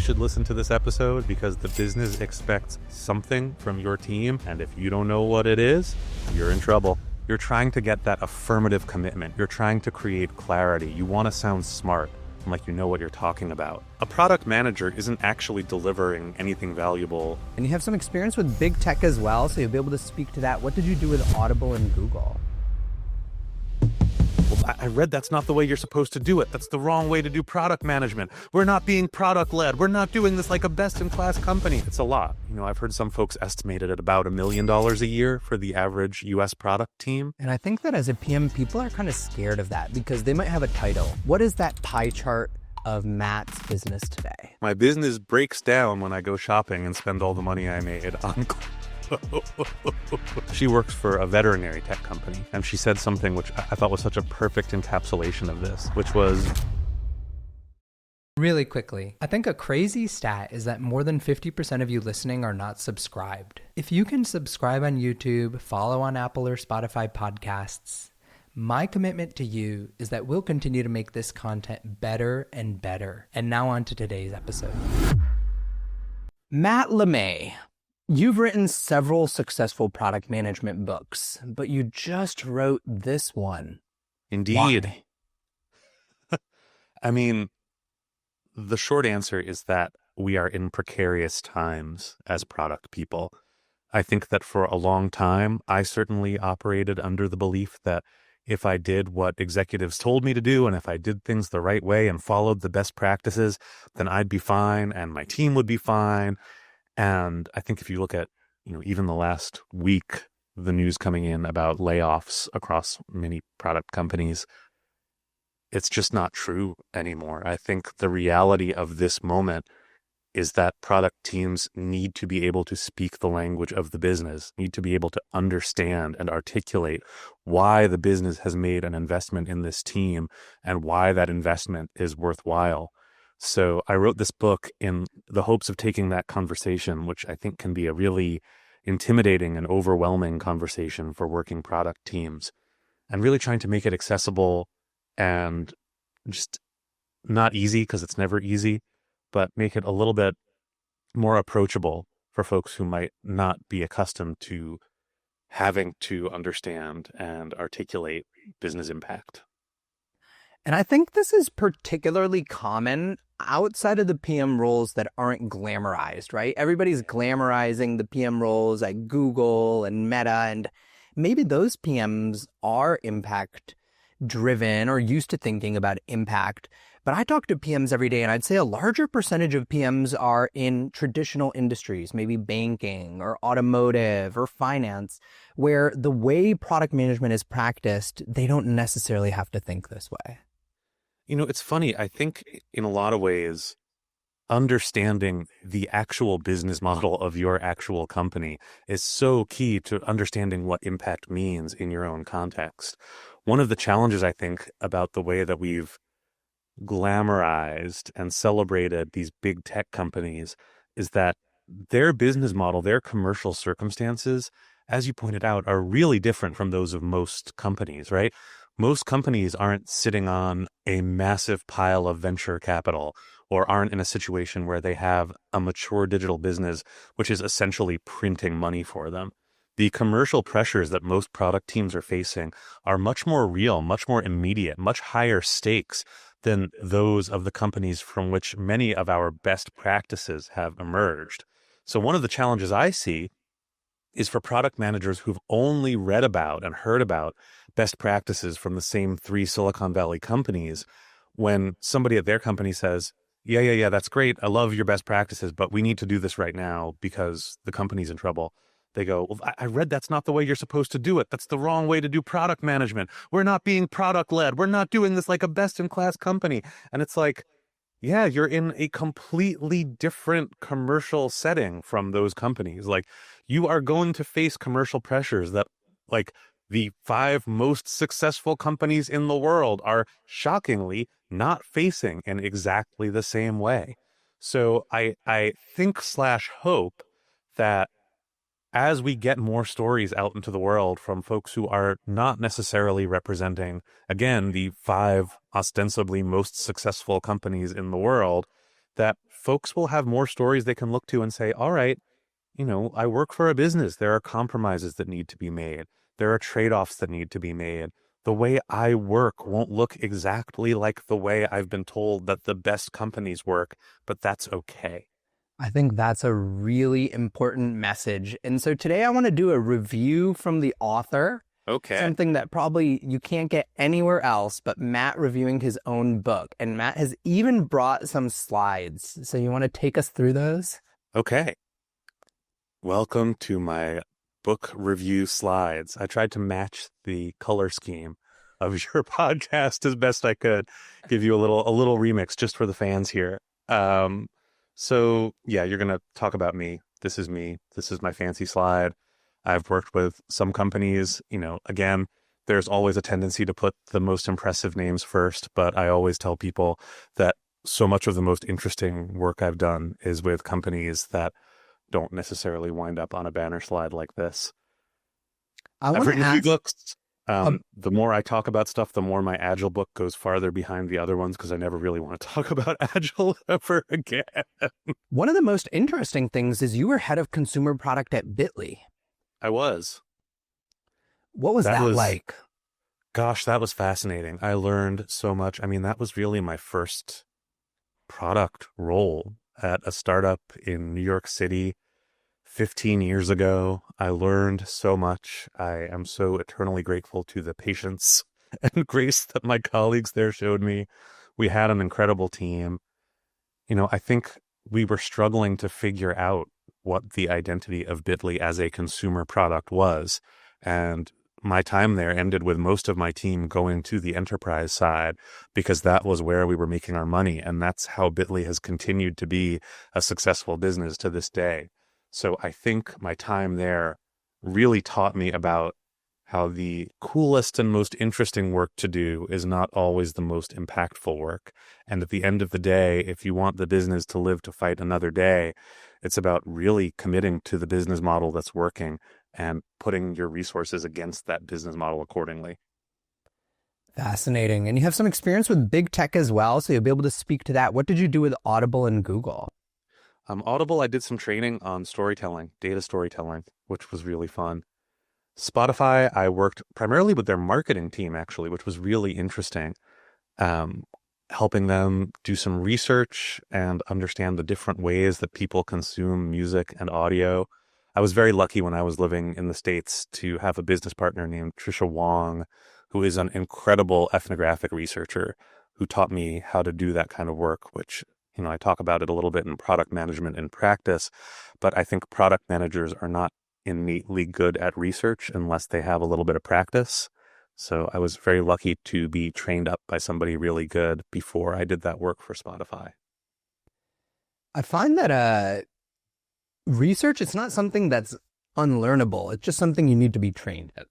should listen to this episode because the business expects something from your team. And if you don't know what it is, you're in trouble. You're trying to get that affirmative commitment. You're trying to create clarity. You want to sound smart, like you know what you're talking about. A product manager isn't actually delivering anything valuable. And you have some experience with big tech as well, so you'll be able to speak to that. What did you do with Audible and Google? Well, I read that's not the way you're supposed to do it. That's the wrong way to do product management. We're not being product-led. We're not doing this like a best-in-class company. It's a lot. I've heard some folks estimate it at about $1 million a year for the average US product team. And I think that as a PM, people are kind of scared of that because they might have a title. What is that pie chart of Matt's business today? My business breaks down when I go shopping and spend all the money I made on She works for a veterinary tech company, and she said something which I thought was such a perfect encapsulation of this, which was... Really quickly, I think a crazy stat is that more than 50% of you listening are not subscribed. If you can subscribe on YouTube, follow on Apple or Spotify podcasts, my commitment to you is that we'll continue to make this content better and better. And now on to today's episode. Matt LeMay. You've written several successful product management books, but you just wrote this one. Indeed. The short answer is that we are in precarious times as product people. I think that for a long time, I certainly operated under the belief that if I did what executives told me to do, and if I did things the right way and followed the best practices, then I'd be fine and my team would be fine. And I think if you look at, even the last week, the news coming in about layoffs across many product companies, it's just not true anymore. I think the reality of this moment is that product teams need to be able to speak the language of the business, need to be able to understand and articulate why the business has made an investment in this team and why that investment is worthwhile. So I wrote this book in the hopes of taking that conversation, which I think can be a really intimidating and overwhelming conversation for working product teams, and really trying to make it accessible and just not easy, because it's never easy, but make it a little bit more approachable for folks who might not be accustomed to having to understand and articulate business impact. And I think this is particularly common outside of the PM roles that aren't glamorized, right? Everybody's glamorizing the PM roles at Google and Meta, and maybe those PMs are impact driven or used to thinking about impact. But I talk to PMs every day, and I'd say a larger percentage of PMs are in traditional industries, maybe banking or automotive or finance, where the way product management is practiced, they don't necessarily have to think this way. It's funny. I think in a lot of ways, understanding the actual business model of your actual company is so key to understanding what impact means in your own context. One of the challenges, I think, about the way that we've glamorized and celebrated these big tech companies is that their business model, their commercial circumstances, as you pointed out, are really different from those of most companies, right? Most companies aren't sitting on a massive pile of venture capital or aren't in a situation where they have a mature digital business, which is essentially printing money for them. The commercial pressures that most product teams are facing are much more real, much more immediate, much higher stakes than those of the companies from which many of our best practices have emerged. So one of the challenges I see is for product managers who've only read about and heard about best practices from the same 3 Silicon Valley companies. When somebody at their company says, yeah, that's great, I love your best practices, but we need to do this right now because the company's in trouble. They go, well, I read that's not the way you're supposed to do it. That's the wrong way to do product management. We're not being product-led. We're not doing this like a best-in-class company. And it's like, yeah, you're in a completely different commercial setting from those companies. Like, you are going to face commercial pressures that, like, the 5 most successful companies in the world are shockingly not facing in exactly the same way. So I think/hope that as we get more stories out into the world from folks who are not necessarily representing, again, the 5 ostensibly most successful companies in the world, that folks will have more stories they can look to and say, all right, I work for a business. There are compromises that need to be made. There are trade-offs that need to be made. The way I work won't look exactly like the way I've been told that the best companies work, but that's okay. I think that's a really important message. And so today I want to do a review from the author. Okay. Something that probably you can't get anywhere else, but Matt reviewing his own book. And Matt has even brought some slides. So you want to take us through those? Okay. Welcome to my book review slides. I tried to match the color scheme of your podcast as best I could. Give you a little remix just for the fans here. So yeah, you're going to talk about me. This is me. This is my fancy slide. I've worked with some companies, again, there's always a tendency to put the most impressive names first, but I always tell people that so much of the most interesting work I've done is with companies that don't necessarily wind up on a banner slide like this. I've written a few books. The more I talk about stuff, the more my Agile book goes farther behind the other ones because I never really want to talk about Agile ever again. One of the most interesting things is you were head of consumer product at Bitly. I was. What was that like? Gosh, that was fascinating. I learned so much. I mean, that was really my first product role at a startup in New York City 15 years ago. I learned so much. I am so eternally grateful to the patience and grace that my colleagues there showed me. We had an incredible team. I think we were struggling to figure out what the identity of Bitly as a consumer product was. And my time there ended with most of my team going to the enterprise side because that was where we were making our money. And that's how Bitly has continued to be a successful business to this day. So I think my time there really taught me about how the coolest and most interesting work to do is not always the most impactful work. And at the end of the day, if you want the business to live to fight another day, it's about really committing to the business model that's working and putting your resources against that business model accordingly. Fascinating. And you have some experience with big tech as well, so you'll be able to speak to that. What did you do with Audible and Google? Audible, I did some training on storytelling, data storytelling, which was really fun. Spotify, I worked primarily with their marketing team, actually, which was really interesting, helping them do some research and understand the different ways that people consume music and audio. I was very lucky when I was living in the States to have a business partner named Trisha Wong, who is an incredible ethnographic researcher who taught me how to do that kind of work, which, I talk about it a little bit in product management in practice, but I think product managers are not innately good at research unless they have a little bit of practice. So I was very lucky to be trained up by somebody really good before I did that work for Spotify. I find that research, it's not something that's unlearnable. It's just something you need to be trained in.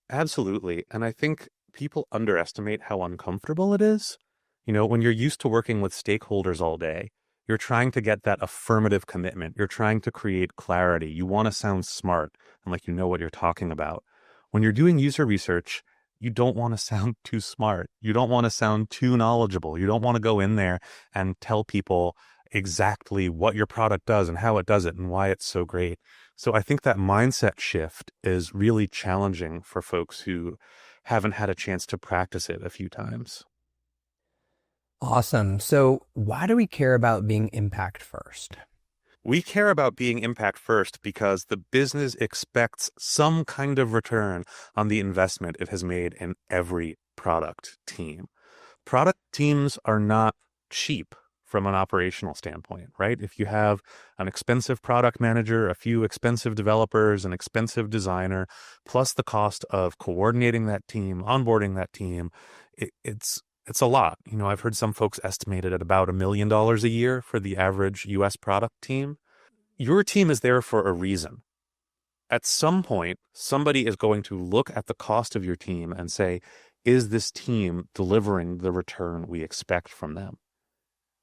Absolutely. And I think people underestimate how uncomfortable it is. When you're used to working with stakeholders all day, you're trying to get that affirmative commitment. You're trying to create clarity. You want to sound smart and like you know what you're talking about. When you're doing user research, you don't want to sound too smart. You don't want to sound too knowledgeable. You don't want to go in there and tell people exactly what your product does and how it does it and why it's so great. So I think that mindset shift is really challenging for folks who haven't had a chance to practice it a few times. Awesome. So why do we care about being impact first? We care about being impact first because the business expects some kind of return on the investment it has made in every product team. Product teams are not cheap from an operational standpoint, right? If you have an expensive product manager, a few expensive developers, an expensive designer, plus the cost of coordinating that team, onboarding that team, it's a lot. I've heard some folks estimate it at about $1 million a year for the average US product team. Your team is there for a reason. At some point, somebody is going to look at the cost of your team and say, is this team delivering the return we expect from them?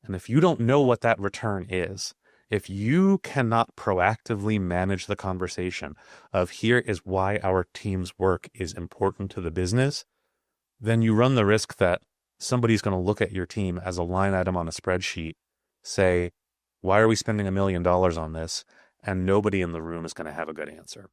And if you don't know what that return is, if you cannot proactively manage the conversation of here is why our team's work is important to the business, then you run the risk that somebody's going to look at your team as a line item on a spreadsheet, say, why are we spending $1 million on this? And nobody in the room is going to have a good answer.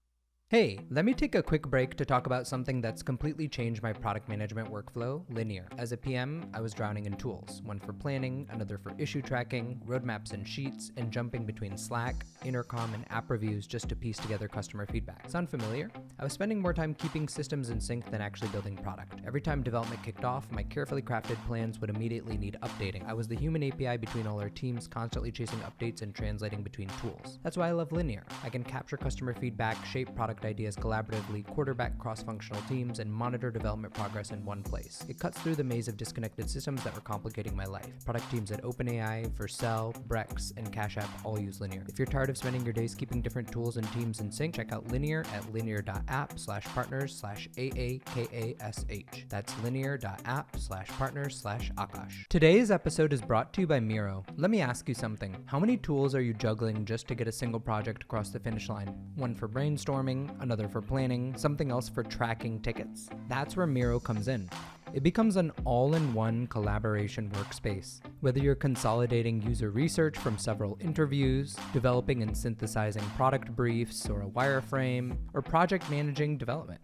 Hey, let me take a quick break to talk about something that's completely changed my product management workflow, Linear. As a PM, I was drowning in tools, one for planning, another for issue tracking, roadmaps and sheets, and jumping between Slack, Intercom, and app reviews just to piece together customer feedback. Sound familiar? I was spending more time keeping systems in sync than actually building product. Every time development kicked off, my carefully crafted plans would immediately need updating. I was the human API between all our teams, constantly chasing updates and translating between tools. That's why I love Linear. I can capture customer feedback, shape product ideas collaboratively, quarterback cross-functional teams, and monitor development progress in one place. It cuts through the maze of disconnected systems that were complicating my life. Product teams at OpenAI, Vercel, Brex, and Cash App all use Linear. If you're tired of spending your days keeping different tools and teams in sync, check out Linear at linear.app/partners/AAKASH. That's linear.app/partners/Aakash. Today's episode is brought to you by Miro. Let me ask you something. How many tools are you juggling just to get a single project across the finish line? One for brainstorming, another for planning, something else for tracking tickets. That's where Miro comes in. It becomes an all-in-one collaboration workspace. Whether you're consolidating user research from several interviews, developing and synthesizing product briefs or a wireframe, or project managing development,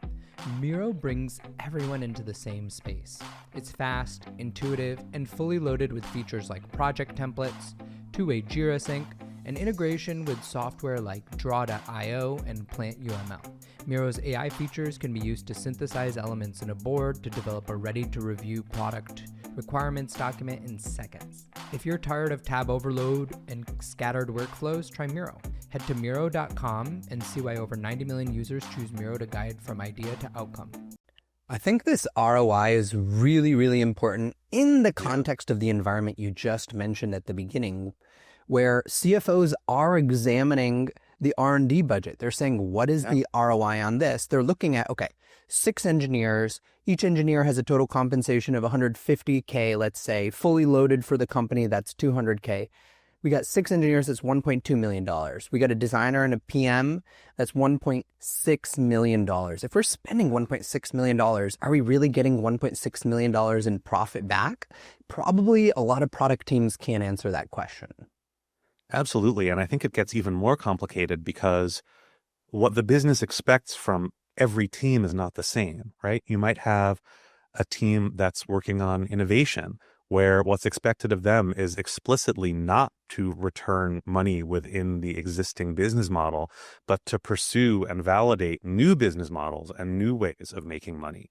Miro brings everyone into the same space. It's fast, intuitive, and fully loaded with features like project templates, two-way Jira sync, and integration with software like Draw.io and PlantUML. Miro's AI features can be used to synthesize elements in a board to develop a ready-to-review product requirements document in seconds. If you're tired of tab overload and scattered workflows, try Miro. Head to Miro.com and see why over 90 million users choose Miro to guide from idea to outcome. I think this ROI is really, really important in the context of the environment you just mentioned at the beginning, where CFOs are examining the R&D budget. They're saying, what is the ROI on this? They're looking at, okay, 6 engineers. Each engineer has a total compensation of $150K, let's say, fully loaded for the company, that's $200K. We got 6 engineers, that's $1.2 million. We got a designer and a PM, that's $1.6 million. If we're spending $1.6 million, are we really getting $1.6 million in profit back? Probably a lot of product teams can't answer that question. Absolutely. And I think it gets even more complicated because what the business expects from every team is not the same, right? You might have a team that's working on innovation where what's expected of them is explicitly not to return money within the existing business model, but to pursue and validate new business models and new ways of making money.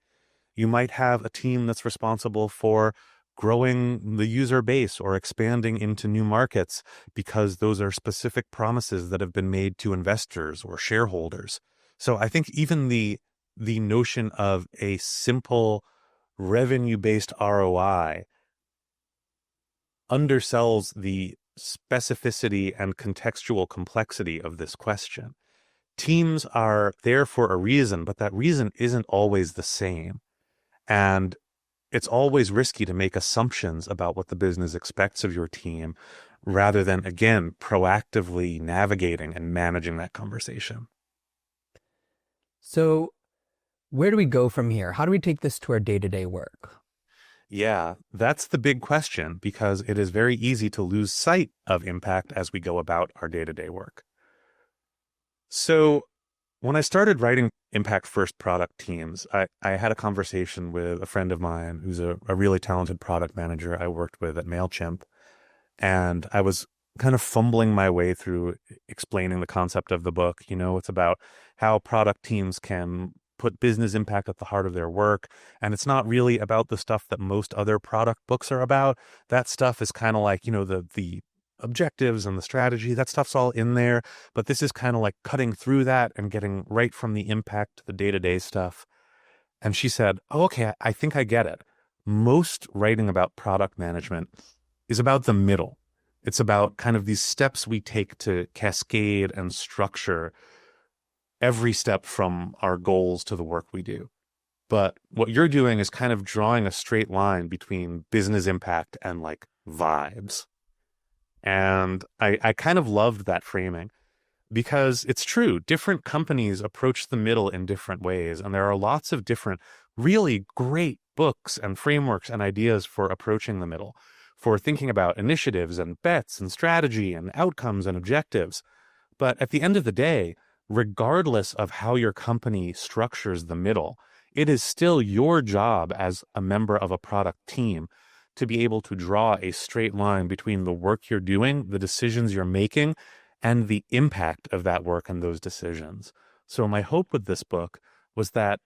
You might have a team that's responsible for growing the user base or expanding into new markets because those are specific promises that have been made to investors or shareholders. So I think even the notion of a simple revenue-based ROI undersells the specificity and contextual complexity of this question. Teams are there for a reason, but that reason isn't always the same. And it's always risky to make assumptions about what the business expects of your team rather than, again, proactively navigating and managing that conversation. So where do we go from here? How do we take this to our day-to-day work? Yeah, that's the big question because it is very easy to lose sight of impact as we go about our day-to-day work. So when I started writing impact first product teams, I had a conversation with a friend of mine who's a really talented product manager I worked with at MailChimp. And I was kind of fumbling my way through explaining the concept of the book. You know, it's about how product teams can put business impact at the heart of their work. And it's not really about the stuff that most other product books are about. That stuff is kind of like, you know, the objectives and the strategy, that stuff's all in there. But this is kind of like cutting through that and getting right from the impact to the day-to-day stuff. And she said, oh, okay, I think I get it. Most writing about product management is about the middle. It's about kind of these steps we take to cascade and structure every step from our goals to the work we do. But what you're doing is kind of drawing a straight line between business impact and like vibes. And I kind of loved that framing because it's true. Different companies approach the middle in different ways. And there are lots of different really great books and frameworks and ideas for approaching the middle. for thinking about initiatives and bets and strategy and outcomes and objectives. But at the end of the day, regardless of how your company structures the middle, it is still your job as a member of a product team to be able to draw a straight line between the work you're doing, the decisions you're making, and the impact of that work and those decisions. So my hope with this book was that,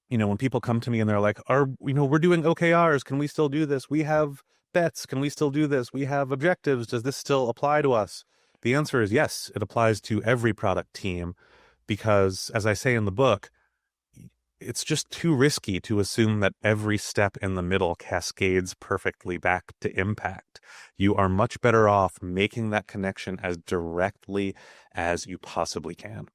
when people come to me and they're like, we're doing OKRs, can we still do this? We have bets, can we still do this? We have objectives, does this still apply to us? The answer is yes, it applies to every product team because, as I say in the book, it's just too risky to assume that every step in the middle cascades perfectly back to impact. You are much better off making that connection as directly as you possibly can.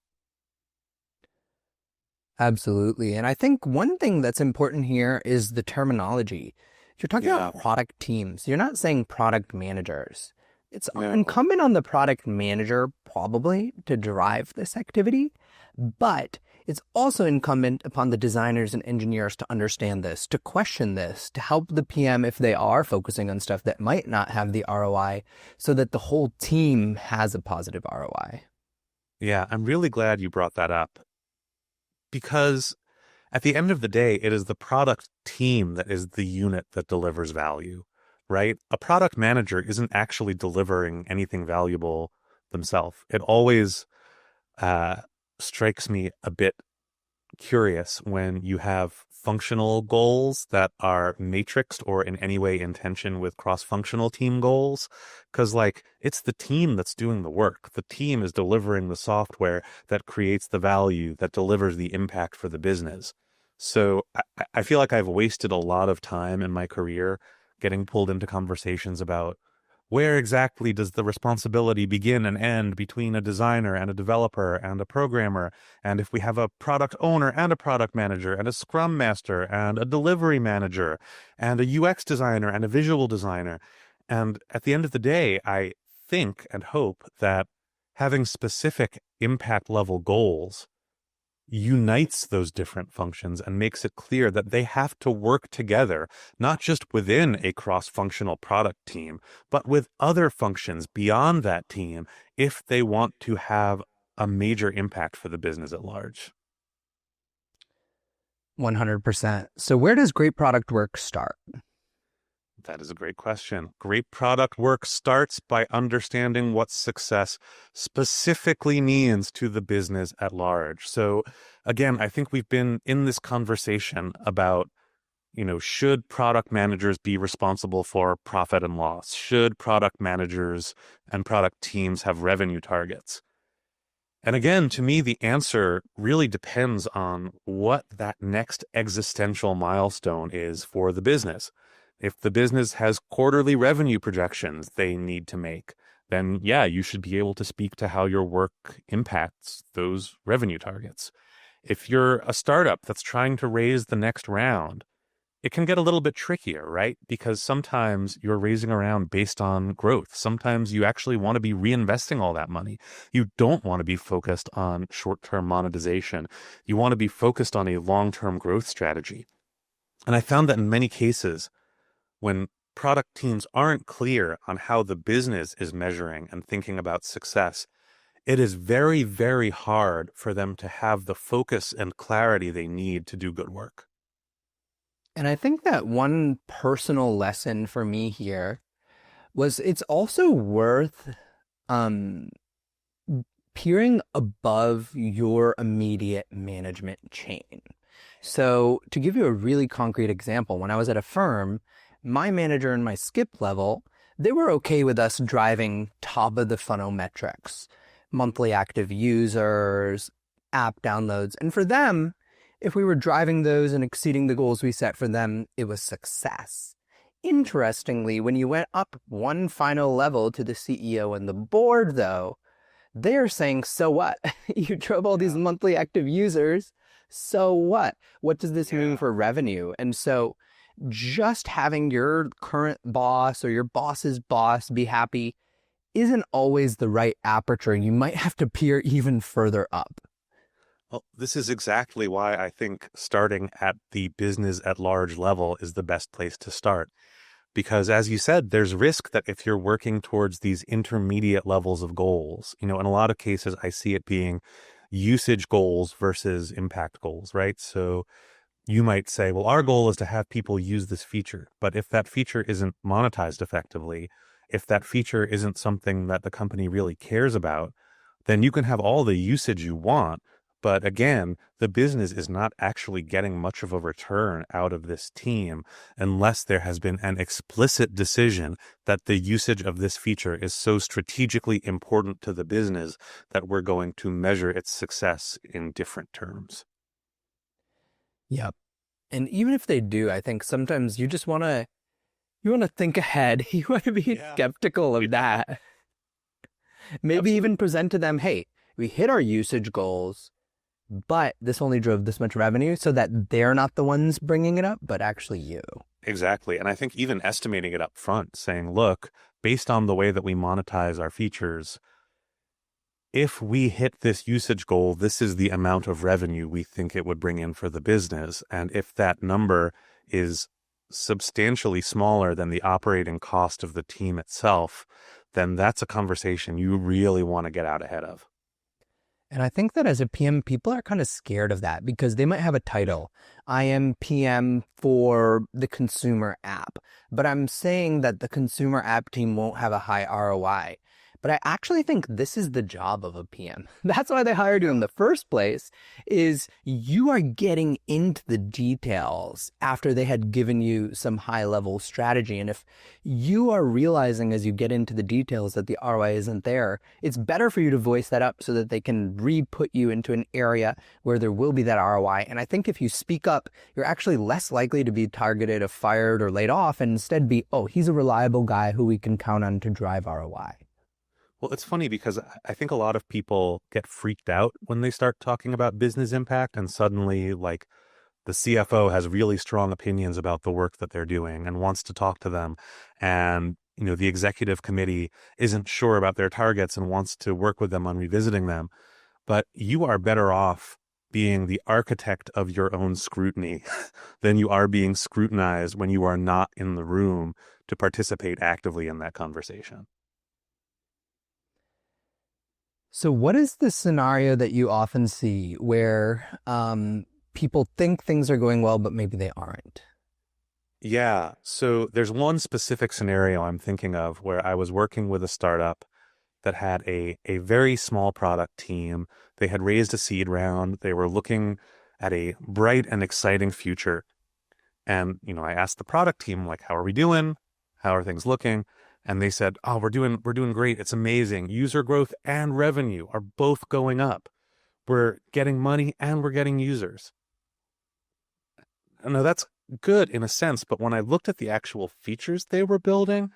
Absolutely. And I think one thing that's important here is the terminology. You're talking about product teams. You're not saying product managers. It's incumbent on the product manager probably to drive this activity, but it's also incumbent upon the designers and engineers to understand this, to question this, to help the PM if they are focusing on stuff that might not have the ROI so that the whole team has a positive ROI. Yeah, I'm really glad you brought that up because at the end of the day, it is the product team that is the unit that delivers value, right? A product manager isn't actually delivering anything valuable themselves. It always strikes me a bit curious when you have functional goals that are matrixed or in any way in tension with cross-functional team goals, because it's the team that's doing the work. The team is delivering the software that creates the value that delivers the impact for the business. So I feel like I've wasted a lot of time in my career getting pulled into conversations about where exactly does the responsibility begin and end between a designer and a developer and a programmer? And if we have a product owner and a product manager and a scrum master and a delivery manager and a UX designer and a visual designer. And at the end of the day, I think and hope that having specific impact level goals unites those different functions and makes it clear that they have to work together, not just within a cross-functional product team, but with other functions beyond that team if they want to have a major impact for the business at large. 100%. So where does great product work start? That is a great question. Great product work starts by understanding what success specifically means to the business at large. So again, I think we've been in this conversation about, should product managers be responsible for profit and loss? Should product managers and product teams have revenue targets? And again, to me, the answer really depends on what that next existential milestone is for the business. If the business has quarterly revenue projections they need to make, then you should be able to speak to how your work impacts those revenue targets. If you're a startup that's trying to raise the next round, it can get a little bit trickier, right? Because sometimes you're raising a round based on growth. Sometimes you actually want to be reinvesting all that money. You don't want to be focused on short-term monetization. You want to be focused on a long-term growth strategy. And I found that in many cases, when product teams aren't clear on how the business is measuring and thinking about success, it is very, very hard for them to have the focus and clarity they need to do good work. And I think that one personal lesson for me here was it's also worth peering above your immediate management chain. So to give you a really concrete example, when I was at a firm, my manager and my skip level, they were okay with us driving top of the funnel metrics, monthly active users, app downloads. And for them, if we were driving those and exceeding the goals we set for them, it was success. Interestingly, when you went up one final level to the CEO and the board, though, they're saying, so what? You drove all these monthly active users. So what? What does this mean for revenue? And so just having your current boss or your boss's boss be happy isn't always the right aperture. You might have to peer even further up. Well, this is exactly why I think starting at the business at large level is the best place to start. Because as you said, there's risk that if you're working towards these intermediate levels of goals, in a lot of cases, I see it being usage goals versus impact goals, right? So you might say, well, our goal is to have people use this feature. But if that feature isn't monetized effectively, if that feature isn't something that the company really cares about, then you can have all the usage you want. But again, the business is not actually getting much of a return out of this team unless there has been an explicit decision that the usage of this feature is so strategically important to the business that we're going to measure its success in different terms. Yep. And even if they do, I think sometimes you just want to think ahead. You want to be skeptical of that. Maybe Absolutely. even present to them, hey, we hit our usage goals, but this only drove this much revenue, so that they're not the ones bringing it up, but actually you. Exactly. And I think even estimating it up front, saying, look, based on the way that we monetize our features, if we hit this usage goal, this is the amount of revenue we think it would bring in for the business. And if that number is substantially smaller than the operating cost of the team itself, then that's a conversation you really want to get out ahead of. And I think that as a PM, people are kind of scared of that because they might have a title. I am PM for the consumer app, but I'm saying that the consumer app team won't have a high ROI. But I actually think this is the job of a PM. That's why they hired you in the first place, is you are getting into the details after they had given you some high-level strategy. And if you are realizing as you get into the details that the ROI isn't there, it's better for you to voice that up so that they can re-put you into an area where there will be that ROI. And I think if you speak up, you're actually less likely to be targeted or fired or laid off, and instead be, oh, he's a reliable guy who we can count on to drive ROI. Well, it's funny because I think a lot of people get freaked out when they start talking about business impact, and suddenly, like, the CFO has really strong opinions about the work that they're doing and wants to talk to them. And, the executive committee isn't sure about their targets and wants to work with them on revisiting them. But you are better off being the architect of your own scrutiny than you are being scrutinized when you are not in the room to participate actively in that conversation. So what is the scenario that you often see where people think things are going well, but maybe they aren't? Yeah. So there's one specific scenario I'm thinking of where I was working with a startup that had a very small product team. They had raised a seed round. They were looking at a bright and exciting future. And, I asked the product team, like, how are we doing? How are things looking? And they said, oh, we're doing great. It's amazing. User growth and revenue are both going up. We're getting money and we're getting users. Now that's good in a sense, but when I looked at the actual features they were building,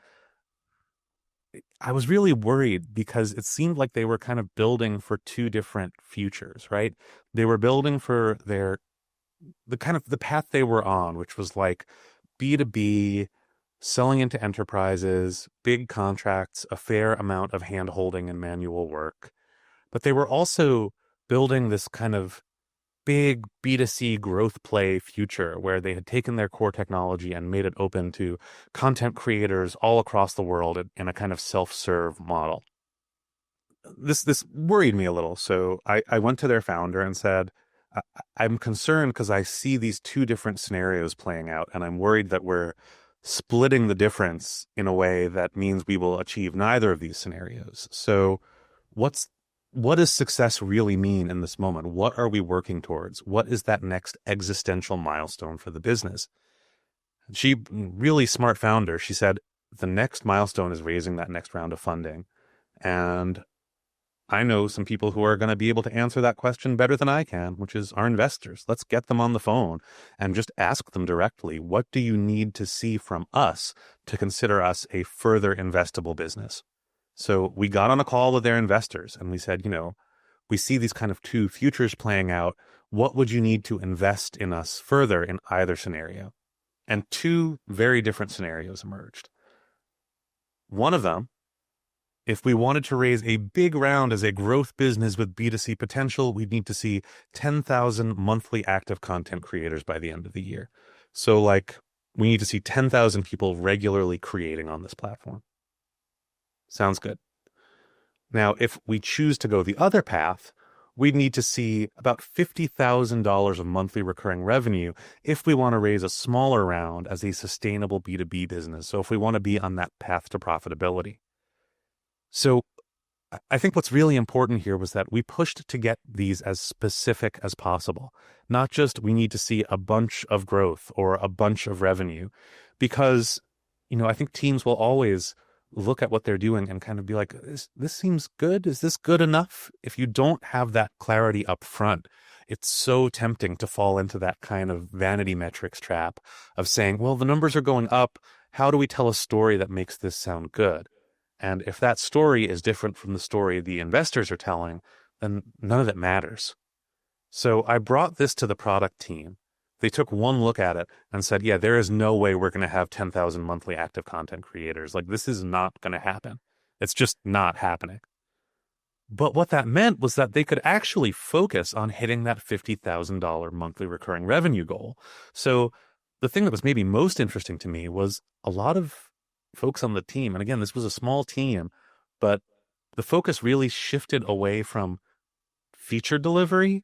I was really worried because it seemed like they were kind of building for two different futures, right? They were building for the path they were on, which was like B2B, selling into enterprises, big contracts, a fair amount of hand-holding and manual work. But they were also building this kind of big B2C growth play future where they had taken their core technology and made it open to content creators all across the world in a kind of self-serve model. This worried me a little. So I went to their founder and said, I'm concerned because I see these two different scenarios playing out, and I'm worried that we're splitting the difference in a way that means we will achieve neither of these scenarios. So what does success really mean in this moment? What are we working towards? What is that next existential milestone for the business? She, really smart founder, she said, the next milestone is raising that next round of funding. And I know some people who are going to be able to answer that question better than I can, which is our investors. Let's get them on the phone and just ask them directly, what do you need to see from us to consider us a further investable business? So we got on a call with their investors and we said, we see these kind of two futures playing out. What would you need to invest in us further in either scenario? And two very different scenarios emerged. One of them, if we wanted to raise a big round as a growth business with B2C potential, we'd need to see 10,000 monthly active content creators by the end of the year. So like we need to see 10,000 people regularly creating on this platform. Sounds good. Now, if we choose to go the other path, we need to see about $50,000 of monthly recurring revenue if we want to raise a smaller round as a sustainable B2B business. So if we want to be on that path to profitability. So I think what's really important here was that we pushed to get these as specific as possible. Not just we need to see a bunch of growth or a bunch of revenue, because, I think teams will always look at what they're doing and kind of be like, this seems good. Is this good enough? If you don't have that clarity up front, it's so tempting to fall into that kind of vanity metrics trap of saying, well, the numbers are going up. How do we tell a story that makes this sound good? And if that story is different from the story the investors are telling, then none of it matters. So I brought this to the product team. They took one look at it and said, yeah, there is no way we're going to have 10,000 monthly active content creators. Like, this is not going to happen. It's just not happening. But what that meant was that they could actually focus on hitting that $50,000 monthly recurring revenue goal. So the thing that was maybe most interesting to me was a lot of folks on the team, and again, this was a small team, but the focus really shifted away from feature delivery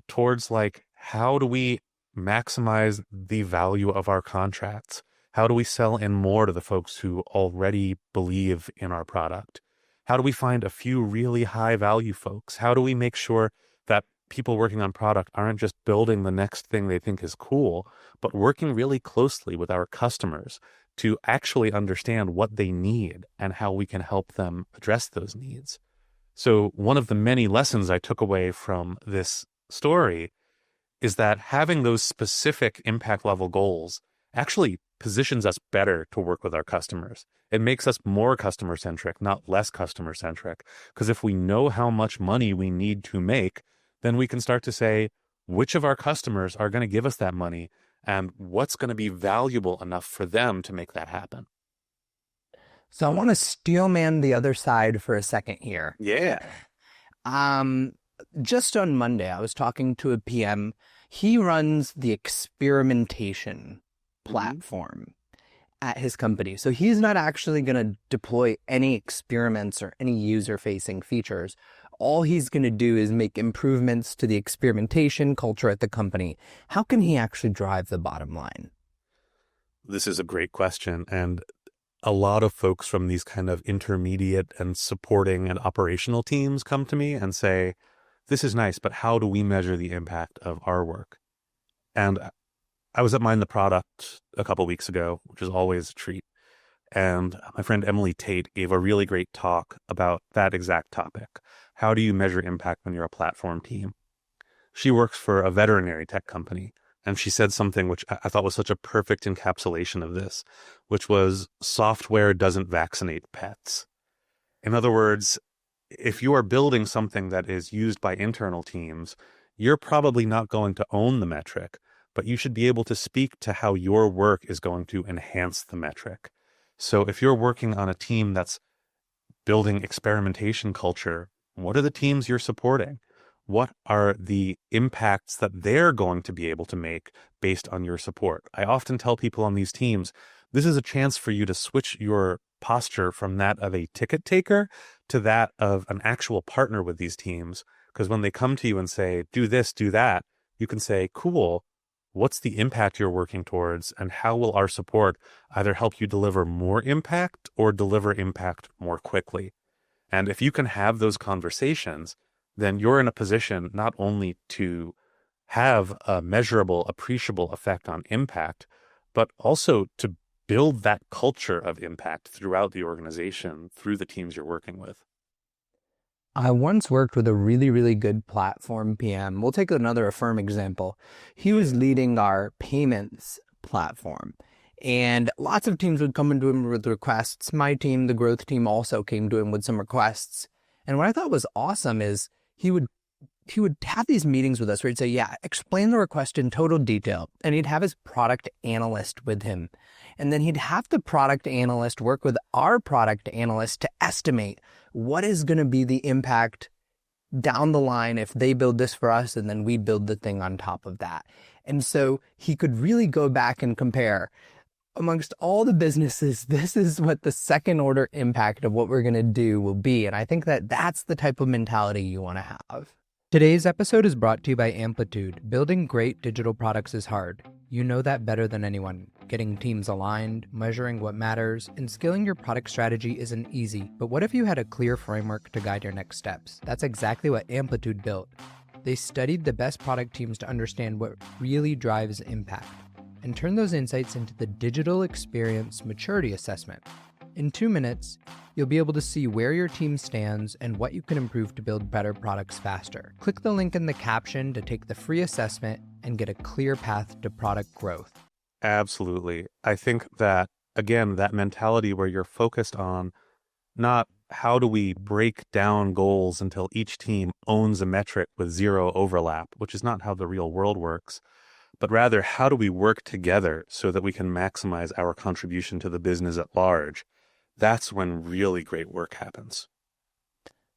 towards like, how do we maximize the value of our contracts? How do we sell in more to the folks who already believe in our product? How do we find a few really high value folks? How do we make sure that people working on product aren't just building the next thing they think is cool, but working really closely with our customers to actually understand what they need and how we can help them address those needs? So one of the many lessons I took away from this story is that having those specific impact level goals actually positions us better to work with our customers. It makes us more customer centric, not less customer centric. Because if we know how much money we need to make, then we can start to say, which of our customers are going to give us that money and what's going to be valuable enough for them to make that happen. So I want to steelman the other side for a second here. Yeah. Just on Monday, I was talking to a PM. He runs the experimentation platform at his company. So he's not actually going to deploy any experiments or any user-facing features. All he's going to do is make improvements to the experimentation culture at the company. How can he actually drive the bottom line? This is a great question. And a lot of folks from these kind of intermediate and supporting and operational teams come to me and say, this is nice, but how do we measure the impact of our work? And I was at Mind the Product a couple weeks ago, which is always a treat. And my friend Emily Tate gave a really great talk about that exact topic. How do you measure impact when you're a platform team? She works for a veterinary tech company, and she said something which I thought was such a perfect encapsulation of this, which was software doesn't vaccinate pets. In other words, if you are building something that is used by internal teams, you're probably not going to own the metric, but you should be able to speak to how your work is going to enhance the metric. So if you're working on a team that's building experimentation culture, what are the teams you're supporting? What are the impacts that they're going to be able to make based on your support? I often tell people on these teams, this is a chance for you to switch your posture from that of a ticket taker to that of an actual partner with these teams. Because when they come to you and say, do this, do that, you can say, cool, what's the impact you're working towards? And how will our support either help you deliver more impact or deliver impact more quickly? And if you can have those conversations, then you're in a position not only to have a measurable, appreciable effect on impact, but also to build that culture of impact throughout the organization, through the teams you're working with. I once worked with a really, really good platform PM. We'll take another Affirm example. He was leading our payments platform, and lots of teams would come into him with requests. My team, the growth team, also came to him with some requests. And what I thought was awesome is he would have these meetings with us where he'd say, yeah, explain the request in total detail. And he'd have his product analyst with him. And then he'd have the product analyst work with our product analyst to estimate what is going to be the impact down the line if they build this for us and then we build the thing on top of that. And so he could really go back and compare amongst all the businesses, this is what the second order impact of what we're going to do will be. And I think that that's the type of mentality you want to have. Today's episode is brought to you by Amplitude. Building great digital products is hard. You know that better than anyone. Getting teams aligned, measuring what matters, and scaling your product strategy isn't easy. But what if you had a clear framework to guide your next steps? That's exactly what Amplitude built. They studied the best product teams to understand what really drives impact, and turn those insights into the Digital Experience Maturity Assessment. In 2 minutes, you'll be able to see where your team stands and what you can improve to build better products faster. Click the link in the caption to take the free assessment and get a clear path to product growth. Absolutely. I think that, again, that mentality where you're focused on not how do we break down goals until each team owns a metric with zero overlap, which is not how the real world works, but rather how do we work together so that we can maximize our contribution to the business at large. That's when really great work happens.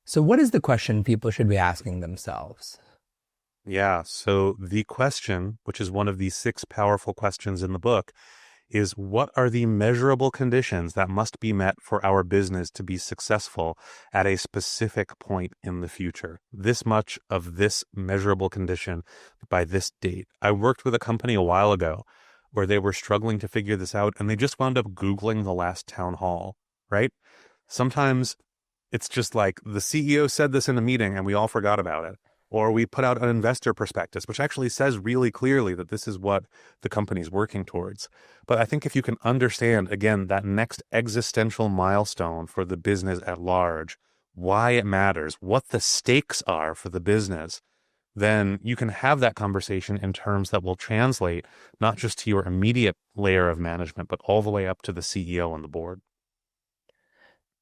So what is the question people should be asking themselves? Yeah, so the question, which is one of the 6 powerful questions in the book, is what are the measurable conditions that must be met for our business to be successful at a specific point in the future? This much of this measurable condition by this date. I worked with a company a while ago where they were struggling to figure this out, and they just wound up Googling the last town hall, right? Sometimes it's just like the CEO said this in a meeting and we all forgot about it. Or we put out an investor prospectus, which actually says really clearly that this is what the company's working towards. But I think if you can understand, again, that next existential milestone for the business at large, why it matters, what the stakes are for the business, then you can have that conversation in terms that will translate not just to your immediate layer of management, but all the way up to the CEO and the board.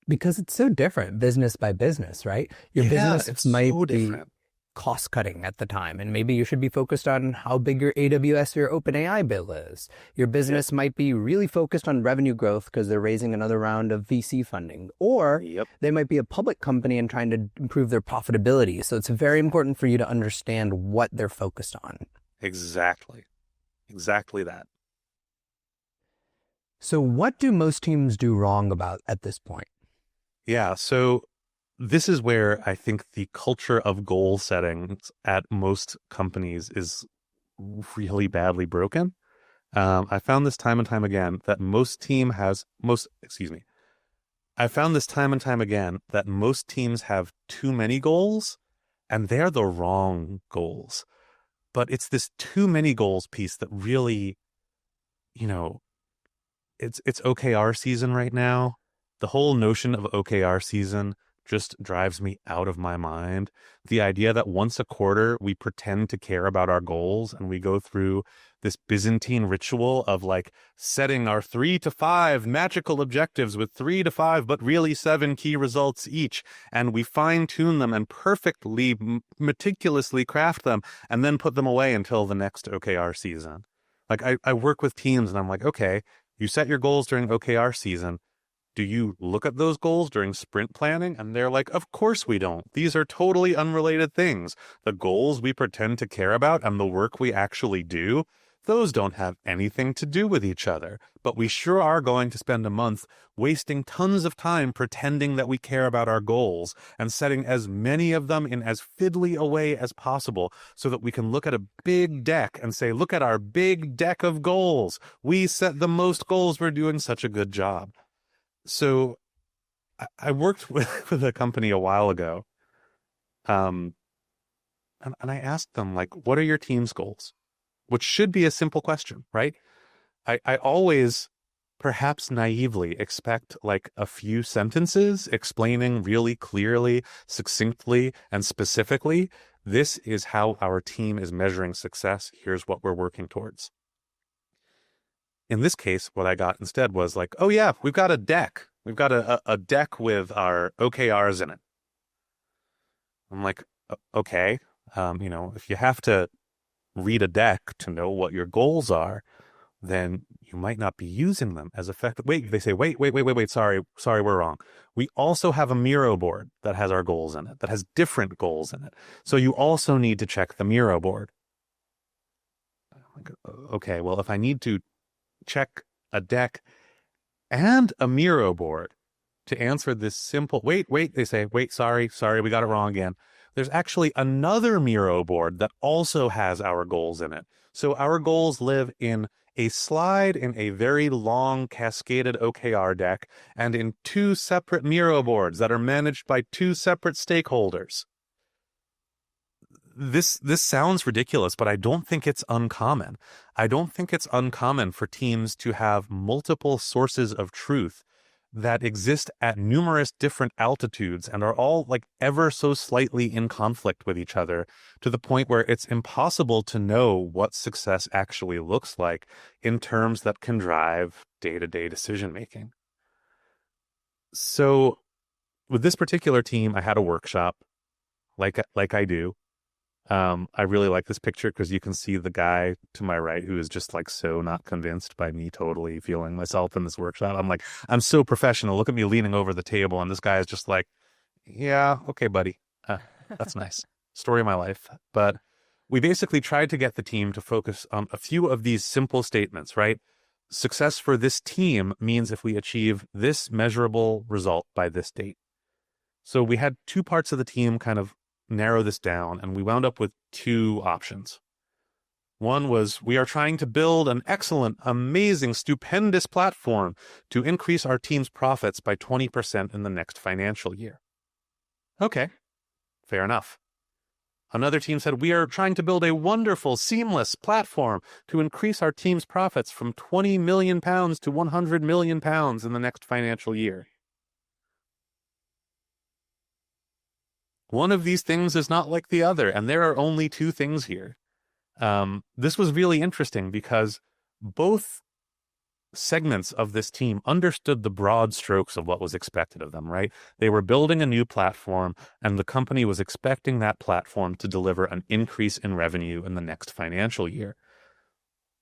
Because it's so different business by business, right? Your business it's might so be different. cost cutting at the time, and maybe you should be focused on how big your AWS or your OpenAI bill is. Your business might be really focused on revenue growth because they're raising another round of VC funding, or they might be a public company and trying to improve their profitability. So it's very important for you to understand what they're focused on. Exactly that. So what do most teams do wrong about at this point? Yeah, so this is where I think the culture of goal settings at most companies is really badly broken. I found this time and time again that I found this time and time again that most teams have too many goals, and they're the wrong goals. But it's this too many goals piece that really, it's OKR season right now. The whole notion of OKR season just drives me out of my mind. The idea that once a quarter we pretend to care about our goals and we go through this Byzantine ritual of like setting our 3 to 5 magical objectives with 3 to 5 but really 7 key results each, and we fine tune them and perfectly meticulously craft them and then put them away until the next OKR season. Like I work with teams and I'm like, okay, you set your goals during OKR season. Do you look at those goals during sprint planning? And they're like, of course we don't. These are totally unrelated things. The goals we pretend to care about and the work we actually do, those don't have anything to do with each other. But we sure are going to spend a month wasting tons of time pretending that we care about our goals and setting as many of them in as fiddly a way as possible so that we can look at a big deck and say, look at our big deck of goals. We set the most goals. We're doing such a good job. So I worked with a company a while ago, and I asked them, like, what are your team's goals? Which should be a simple question, right? I always, perhaps naively, expect like a few sentences explaining really clearly, succinctly, and specifically, this is how our team is measuring success. Here's what we're working towards. In this case, what I got instead was like, oh yeah, we've got a deck. We've got a deck with our OKRs in it. I'm like, okay, if you have to read a deck to know what your goals are, then you might not be using them as effective. Wait, they say, wait, sorry, we're wrong. We also have a Miro board that has our goals in it, that has different goals in it. So you also need to check the Miro board. I'm like, okay, well, if I need to check a deck, and a Miro board to answer this simple, wait, they say, wait, sorry, we got it wrong again. There's actually another Miro board that also has our goals in it. So our goals live in a slide in a very long cascaded OKR deck and in two separate Miro boards that are managed by two separate stakeholders. This sounds ridiculous, but I don't think it's uncommon. I don't think it's uncommon for teams to have multiple sources of truth that exist at numerous different altitudes and are all like ever so slightly in conflict with each other, to the point where it's impossible to know what success actually looks like in terms that can drive day-to-day decision making. So with this particular team, I had a workshop like I do. I really like this picture because you can see the guy to my right who is just like so not convinced by me totally feeling myself in this workshop. I'm like, I'm so professional. Look at me leaning over the table, and this guy is just like, yeah, okay, buddy. That's nice. Story of my life. But we basically tried to get the team to focus on a few of these simple statements, right? Success for this team means if we achieve this measurable result by this date. So we had two parts of the team kind of narrow this down, and we wound up with two options. One was, we are trying to build an excellent, amazing, stupendous platform to increase our team's profits by 20% in the next financial year. Okay, fair enough. Another team said, we are trying to build a wonderful, seamless platform to increase our team's profits from £20 million to £100 million in the next financial year. One of these things is not like the other, and there are only two things here. This was really interesting because both segments of this team understood the broad strokes of what was expected of them, right? They were building a new platform, and the company was expecting that platform to deliver an increase in revenue in the next financial year.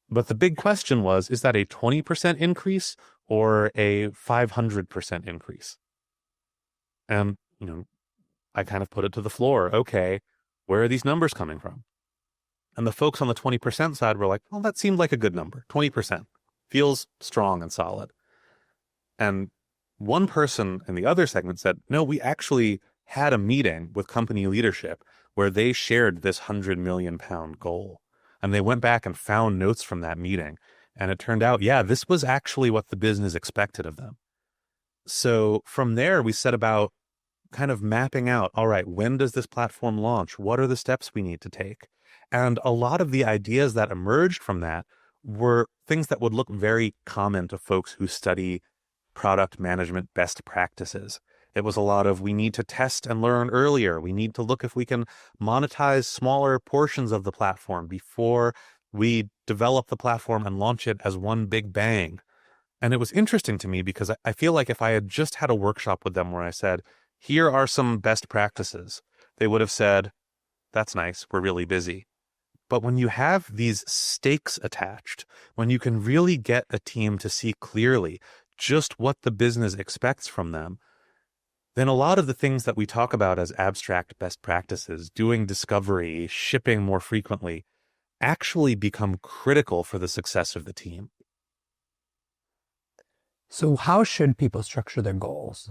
But the big question was, is that a 20% increase or a 500% increase? And, I kind of put it to the floor. Okay, where are these numbers coming from? And the folks on the 20% side were like, well, that seemed like a good number. 20% feels strong and solid. And one person in the other segment said, no, we actually had a meeting with company leadership where they shared this £100 million goal. And they went back and found notes from that meeting. And it turned out, yeah, this was actually what the business expected of them. So from there, we set about kind of mapping out, all right, when does this platform launch? What are the steps we need to take? And a lot of the ideas that emerged from that were things that would look very common to folks who study product management best practices. It was a lot of, we need to test and learn earlier. We need to look if we can monetize smaller portions of the platform before we develop the platform and launch it as one big bang. And it was interesting to me because I feel like if I had just had a workshop with them where I said, here are some best practices, they would have said, that's nice, we're really busy. But when you have these stakes attached, when you can really get a team to see clearly just what the business expects from them, then a lot of the things that we talk about as abstract best practices, doing discovery, shipping more frequently, actually become critical for the success of the team. So how should people structure their goals?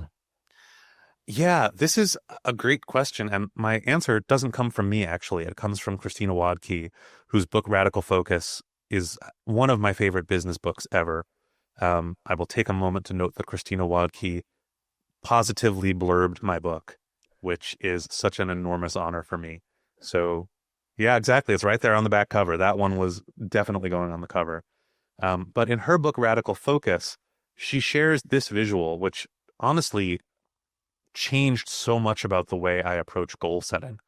Yeah, this is a great question. And my answer doesn't come from me, actually. It comes from Christina Wadkey, whose book Radical Focus is one of my favorite business books ever. I will take a moment to note that Christina Wadkey positively blurbed my book, which is such an enormous honor for me. So yeah, exactly. It's right there on the back cover. That one was definitely going on the cover. But in her book, Radical Focus, she shares this visual, which honestly changed so much about the way I approach goal setting,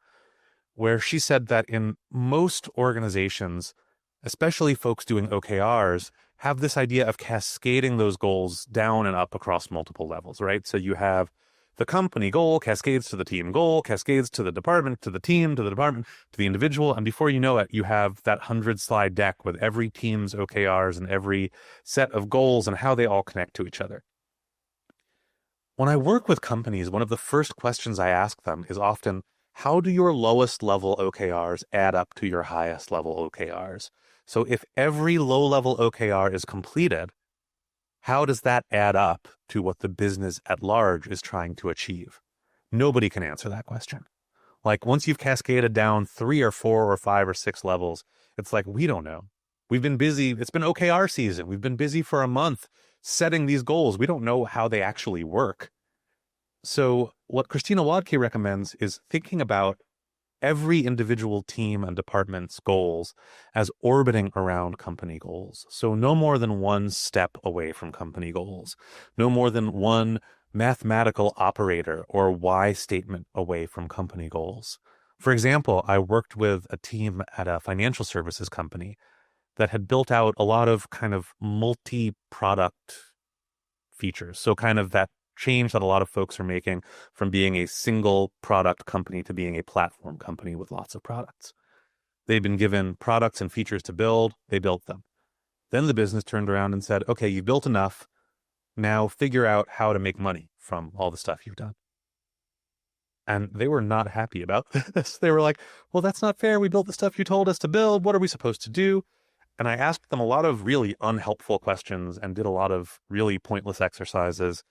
where she said that in most organizations, especially folks doing OKRs, have this idea of cascading those goals down and up across multiple levels, right? So you have the company goal cascades to the team goal, cascades to the department, to the team, to the department, to the individual. And before you know it, you have that 100-slide deck with every team's OKRs and every set of goals and how they all connect to each other. When I work with companies, one of the first questions I ask them is often, how do your lowest level OKRs add up to your highest level OKRs? So if every low level OKR is completed, how does that add up to what the business at large is trying to achieve? Nobody can answer that question. Like once you've cascaded down 3 or 4 or 5 or 6 levels, it's like, we don't know. We've been busy. It's been OKR season. We've been busy for a month setting these goals. We don't know how they actually work. So what Christina Wadke recommends is thinking about every individual team and department's goals as orbiting around company goals. So no more than one step away from company goals, no more than one mathematical operator or why statement away from company goals. For example, I worked with a team at a financial services company that had built out a lot of kind of multi-product features. So kind of that change that a lot of folks are making from being a single product company to being a platform company with lots of products. They've been given products and features to build. They built them. Then the business turned around and said, okay, you've built enough. Now figure out how to make money from all the stuff you've done. And they were not happy about this. They were like, well, that's not fair. We built the stuff you told us to build. What are we supposed to do? And I asked them a lot of really unhelpful questions and did a lot of really pointless exercises.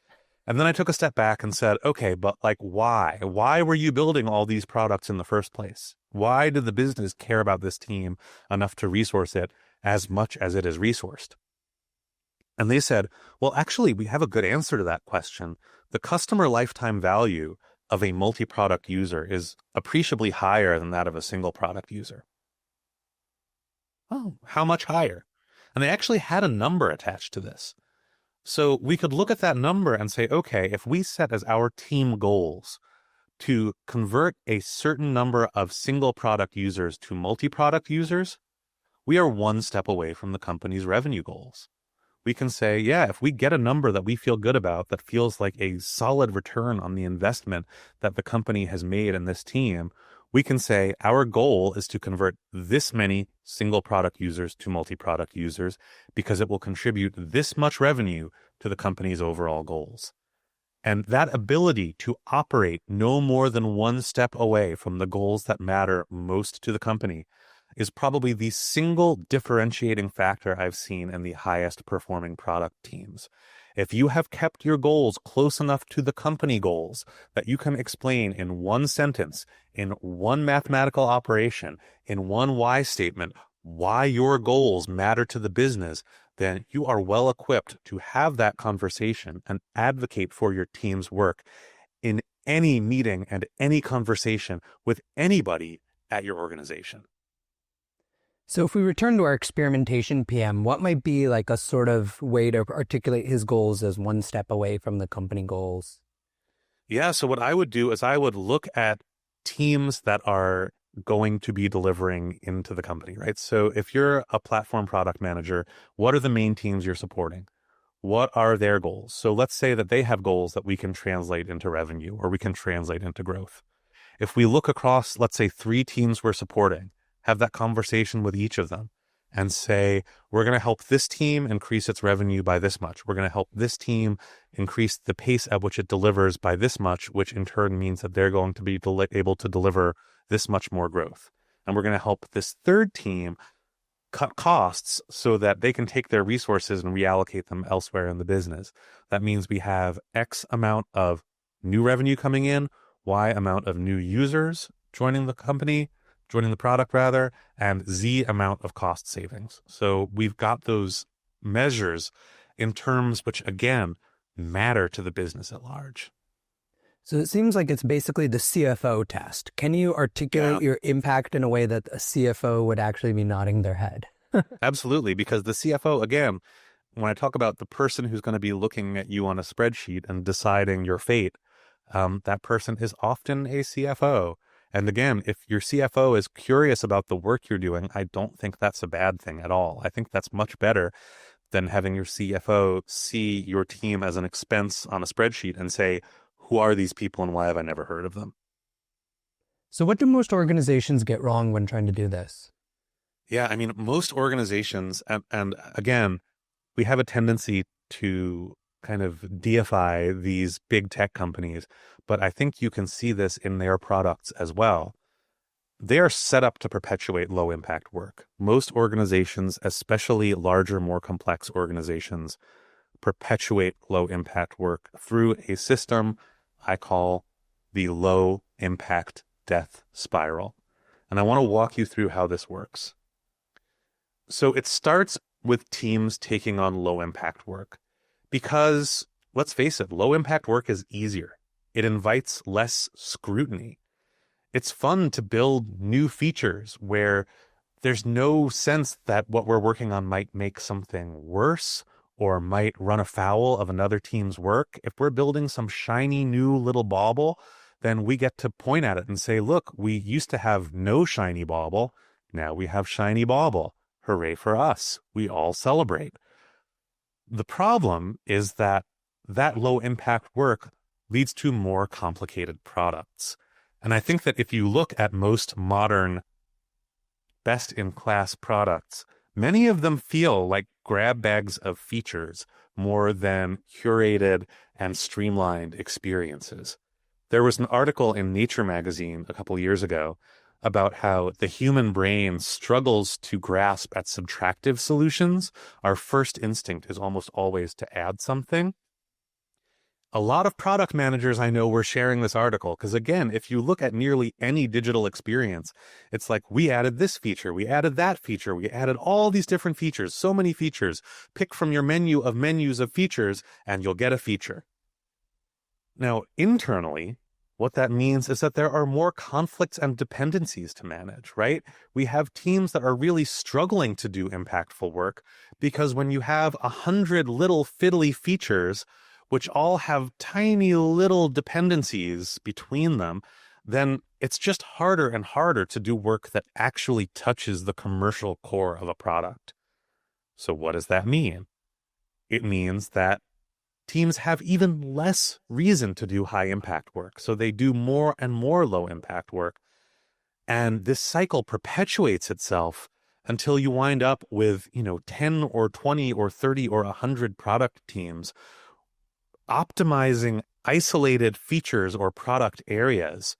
And then I took a step back and said, okay, but like, why? Why were you building all these products in the first place? Why did the business care about this team enough to resource it as much as it is resourced? And they said, well, actually, we have a good answer to that question. The customer lifetime value of a multi-product user is appreciably higher than that of a single product user. Oh, how much higher? And they actually had a number attached to this. So we could look at that number and say, okay, if we set as our team goals to convert a certain number of single product users to multi-product users, we are one step away from the company's revenue goals. We can say, yeah, if we get a number that we feel good about, that feels like a solid return on the investment that the company has made in this team, we can say our goal is to convert this many single product users to multi-product users because it will contribute this much revenue to the company's overall goals. And that ability to operate no more than one step away from the goals that matter most to the company is probably the single differentiating factor I've seen in the highest performing product teams. If you have kept your goals close enough to the company goals that you can explain in one sentence, in one mathematical operation, in one why statement, why your goals matter to the business, then you are well equipped to have that conversation and advocate for your team's work in any meeting and any conversation with anybody at your organization. So if we return to our experimentation PM, what might be like a sort of way to articulate his goals as one step away from the company goals? Yeah, so what I would do is I would look at teams that are going to be delivering into the company, right? So if you're a platform product manager, what are the main teams you're supporting? What are their goals? So let's say that they have goals that we can translate into revenue or we can translate into growth. If we look across, let's say 3 teams we're supporting, have that conversation with each of them and say, we're going to help this team increase its revenue by this much. We're going to help this team increase the pace at which it delivers by this much, which in turn means that they're going to be able to deliver this much more growth. And we're going to help this third team cut costs so that they can take their resources and reallocate them elsewhere in the business. That means we have X amount of new revenue coming in, Y amount of new users joining the company, joining the product rather, and Z amount of cost savings. So we've got those measures in terms which, again, matter to the business at large. So it seems like it's basically the CFO test. Can you articulate your impact in a way that a CFO would actually be nodding their head? Absolutely, because the CFO, again, when I talk about the person who's going to be looking at you on a spreadsheet and deciding your fate, that person is often a CFO. And again, if your CFO is curious about the work you're doing, I don't think that's a bad thing at all. I think that's much better than having your CFO see your team as an expense on a spreadsheet and say, who are these people and why have I never heard of them? So what do most organizations get wrong when trying to do this? Yeah, I mean, most organizations, and again, we have a tendency to kind of deify these big tech companies, but I think you can see this in their products as well. They are set up to perpetuate low impact work. Most organizations, especially larger, more complex organizations, perpetuate low impact work through a system I call the low impact death spiral. And I want to walk you through how this works. So it starts with teams taking on low impact work because, let's face it, low impact work is easier. It invites less scrutiny. It's fun to build new features where there's no sense that what we're working on might make something worse or might run afoul of another team's work. If we're building some shiny new little bauble, then we get to point at it and say, look, we used to have no shiny bauble. Now we have shiny bauble. Hooray for us. We all celebrate. The problem is that low impact work leads to more complicated products. And I think that if you look at most modern best-in-class products, many of them feel like grab bags of features more than curated and streamlined experiences. There was an article in Nature magazine a couple years ago about how the human brain struggles to grasp at subtractive solutions. Our first instinct is almost always to add something. A lot of product managers I know were sharing this article because, again, if you look at nearly any digital experience, it's like we added this feature, we added that feature, we added all these different features, so many features. Pick from your menu of menus of features and you'll get a feature. Now, internally, what that means is that there are more conflicts and dependencies to manage, right? We have teams that are really struggling to do impactful work because when you have 100 little fiddly features, which all have tiny little dependencies between them, then it's just harder and harder to do work that actually touches the commercial core of a product. So what does that mean? It means that teams have even less reason to do high impact work. So they do more and more low impact work. And this cycle perpetuates itself until you wind up with, 10 or 20 or 30 or 100 product teams optimizing isolated features or product areas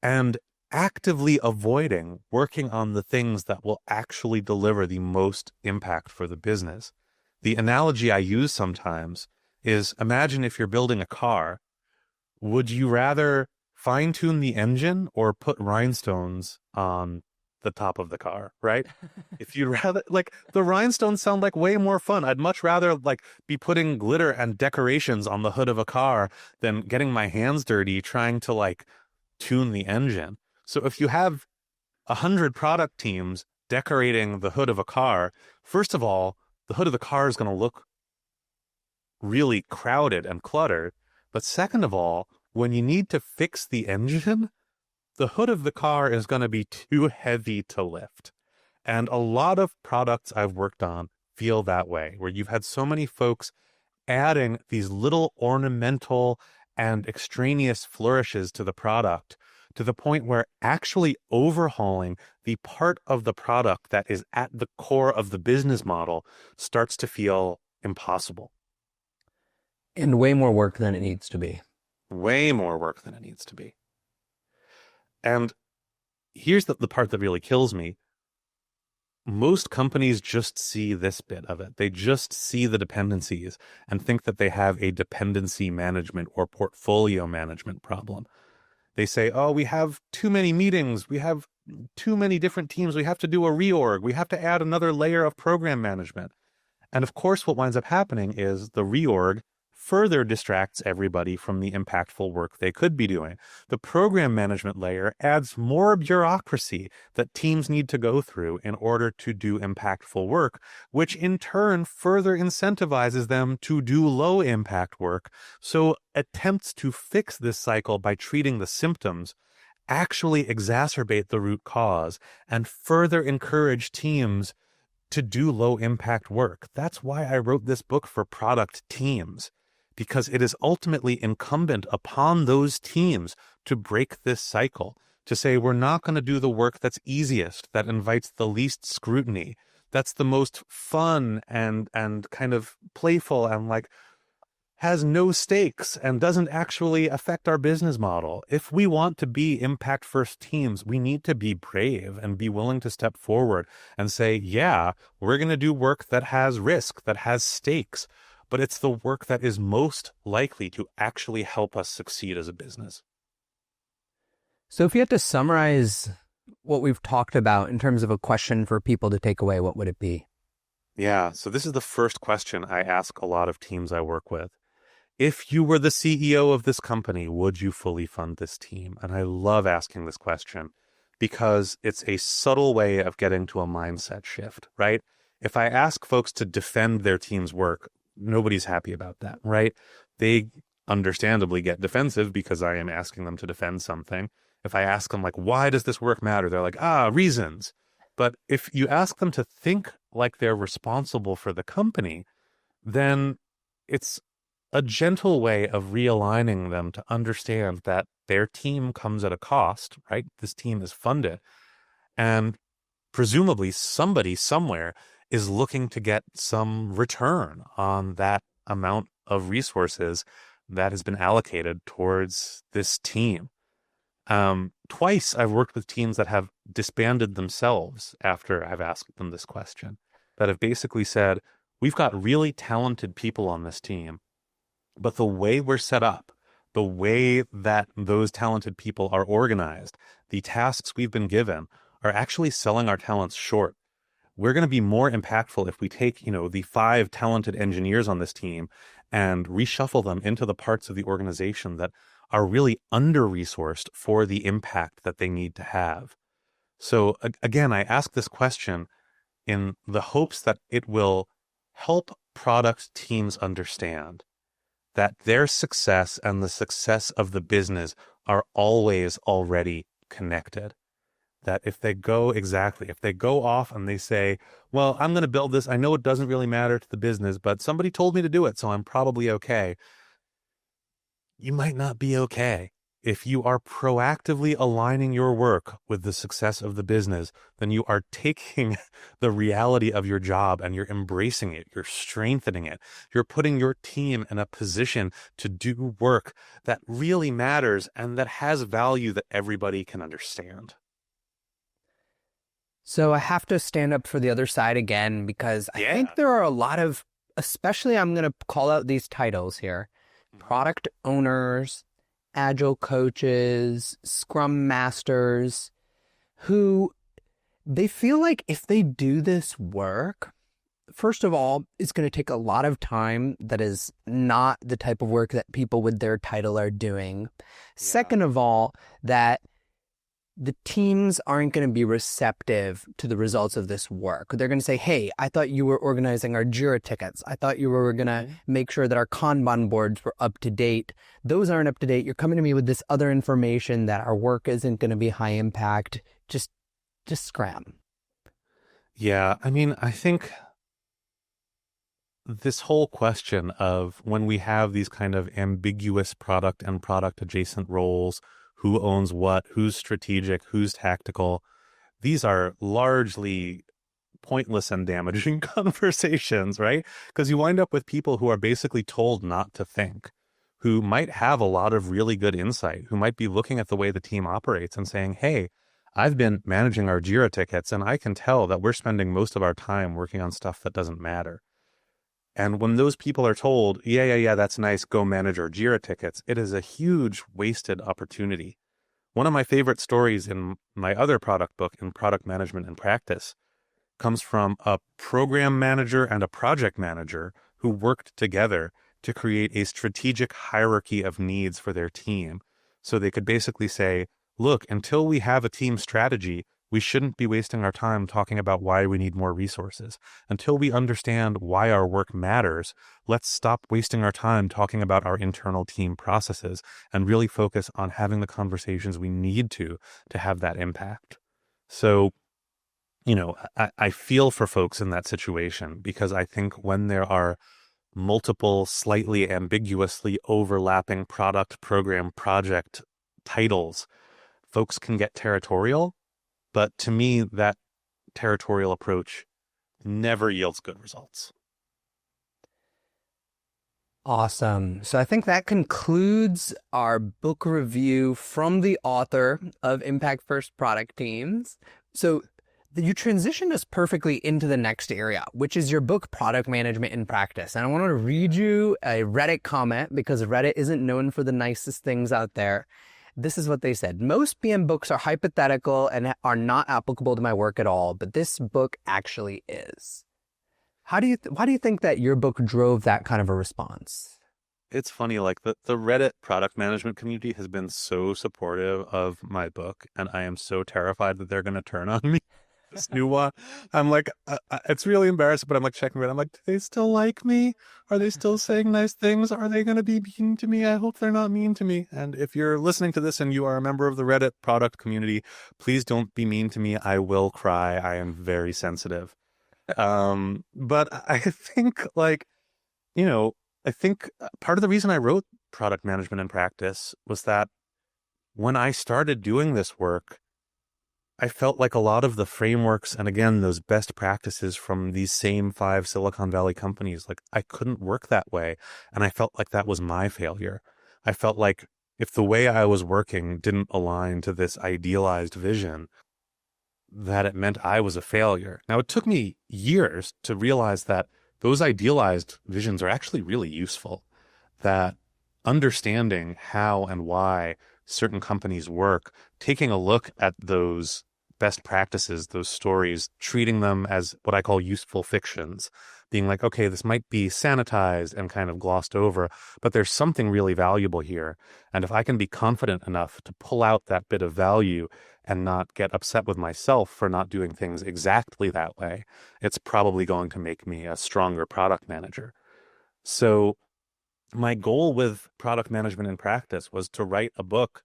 and actively avoiding working on the things that will actually deliver the most impact for the business. The analogy I use sometimes is, imagine if you're building a car, would you rather fine-tune the engine or put rhinestones on the top of the car, right? If you'd rather, the rhinestones sound like way more fun. I'd much rather be putting glitter and decorations on the hood of a car than getting my hands dirty trying to tune the engine. So if you have 100 product teams decorating the hood of a car, first of all, the hood of the car is going to look really crowded and cluttered. But second of all, when you need to fix the engine, the hood of the car is going to be too heavy to lift. And a lot of products I've worked on feel that way, where you've had so many folks adding these little ornamental and extraneous flourishes to the product to the point where actually overhauling the part of the product that is at the core of the business model starts to feel impossible. And way more work than it needs to be. Way more work than it needs to be. And here's the part that really kills me. Most companies just see this bit of it. They just see the dependencies and think that they have a dependency management or portfolio management problem. They say, oh, we have too many meetings. We have too many different teams. We have to do a reorg. We have to add another layer of program management. And of course, what winds up happening is the reorg further distracts everybody from the impactful work they could be doing. The program management layer adds more bureaucracy that teams need to go through in order to do impactful work, which in turn further incentivizes them to do low impact work. So attempts to fix this cycle by treating the symptoms actually exacerbate the root cause and further encourage teams to do low impact work. That's why I wrote this book for product teams, because it is ultimately incumbent upon those teams to break this cycle, to say we're not going to do the work that's easiest, that invites the least scrutiny, that's the most fun and kind of playful and has no stakes and doesn't actually affect our business model. If we want to be impact first teams, we need to be brave and be willing to step forward and say, yeah, we're going to do work that has risk, that has stakes, but it's the work that is most likely to actually help us succeed as a business. So if you had to summarize what we've talked about in terms of a question for people to take away, what would it be? Yeah, so this is the first question I ask a lot of teams I work with. If you were the CEO of this company, would you fully fund this team? And I love asking this question because it's a subtle way of getting to a mindset shift, right? If I ask folks to defend their team's work, nobody's happy about that, right? They understandably get defensive because I am asking them to defend something. If I ask them, like, why does this work matter? They're like, reasons. But if you ask them to think like they're responsible for the company, then it's a gentle way of realigning them to understand that their team comes at a cost, right? This team is funded, and presumably somebody somewhere is looking to get some return on that amount of resources that has been allocated towards this team. Twice I've worked with teams that have disbanded themselves after I've asked them this question, that have basically said, we've got really talented people on this team, but the way we're set up, the way that those talented people are organized, the tasks we've been given are actually selling our talents short. We're going to be more impactful if we take, the 5 talented engineers on this team and reshuffle them into the parts of the organization that are really under-resourced for the impact that they need to have. So again, I ask this question in the hopes that it will help product teams understand that their success and the success of the business are always already connected. That if they go off and they say, well, I'm going to build this. I know it doesn't really matter to the business, but somebody told me to do it, so I'm probably okay. You might not be okay. If you are proactively aligning your work with the success of the business, then you are taking the reality of your job and you're embracing it. You're strengthening it. You're putting your team in a position to do work that really matters and that has value that everybody can understand. So I have to stand up for the other side again because I think there are a lot of, especially I'm going to call out these titles here, product owners, agile coaches, scrum masters, who they feel like if they do this work, first of all, it's going to take a lot of time that is not the type of work that people with their title are doing. Yeah. Second of all, that the teams aren't going to be receptive to the results of this work. They're going to say, hey, I thought you were organizing our Jira tickets. I thought you were going to make sure that our Kanban boards were up to date. Those aren't up to date. You're coming to me with this other information that our work isn't going to be high impact. Just scram. Yeah, I mean, I think this whole question of when we have these kind of ambiguous product and product adjacent roles, who owns what, who's strategic, who's tactical, these are largely pointless and damaging conversations, right? Because you wind up with people who are basically told not to think, who might have a lot of really good insight, who might be looking at the way the team operates and saying, hey, I've been managing our Jira tickets and I can tell that we're spending most of our time working on stuff that doesn't matter. And when those people are told, yeah, that's nice, go manage our Jira tickets, it is a huge wasted opportunity. One of my favorite stories in my other product book, in Product Management and Practice, comes from a program manager and a project manager who worked together to create a strategic hierarchy of needs for their team. So they could basically say, look, until we have a team strategy, we shouldn't be wasting our time talking about why we need more resources. Until we understand why our work matters, let's stop wasting our time talking about our internal team processes and really focus on having the conversations we need to have that impact. So, I feel for folks in that situation because I think when there are multiple slightly ambiguously overlapping product, program, project titles, folks can get territorial. But to me, that territorial approach never yields good results. Awesome. So I think that concludes our book review from the author of Impact First Product Teams. So You transitioned us perfectly into the next area, which is your book, Product Management in Practice. And I want to read you a Reddit comment because Reddit isn't known for the nicest things out there. This is what they said. Most PM books are hypothetical and are not applicable to my work at all, but this book actually is. Why do you think that your book drove that kind of a response? It's funny, like the Reddit product management community has been so supportive of my book, and I am so terrified that they're going to turn on me. This new one. I'm like, it's really embarrassing, but I'm like checking it. I'm like, do they still like me? Are they still saying nice things? Are they going to be mean to me? I hope they're not mean to me. And if you're listening to this and you are a member of the Reddit product community, please don't be mean to me. I will cry. I am very sensitive. But I think I think part of the reason I wrote Product Management in Practice was that when I started doing this work, I felt like a lot of the frameworks and again, those best practices from these same 5 Silicon Valley companies, like I couldn't work that way. And I felt like that was my failure. I felt like if the way I was working didn't align to this idealized vision, that it meant I was a failure. Now, it took me years to realize that those idealized visions are actually really useful, that understanding how and why certain companies work, taking a look at those best practices, those stories, treating them as what I call useful fictions, being like, okay, this might be sanitized and kind of glossed over, but there's something really valuable here. And if I can be confident enough to pull out that bit of value and not get upset with myself for not doing things exactly that way, it's probably going to make me a stronger product manager. So my goal with Product Management in Practice was to write a book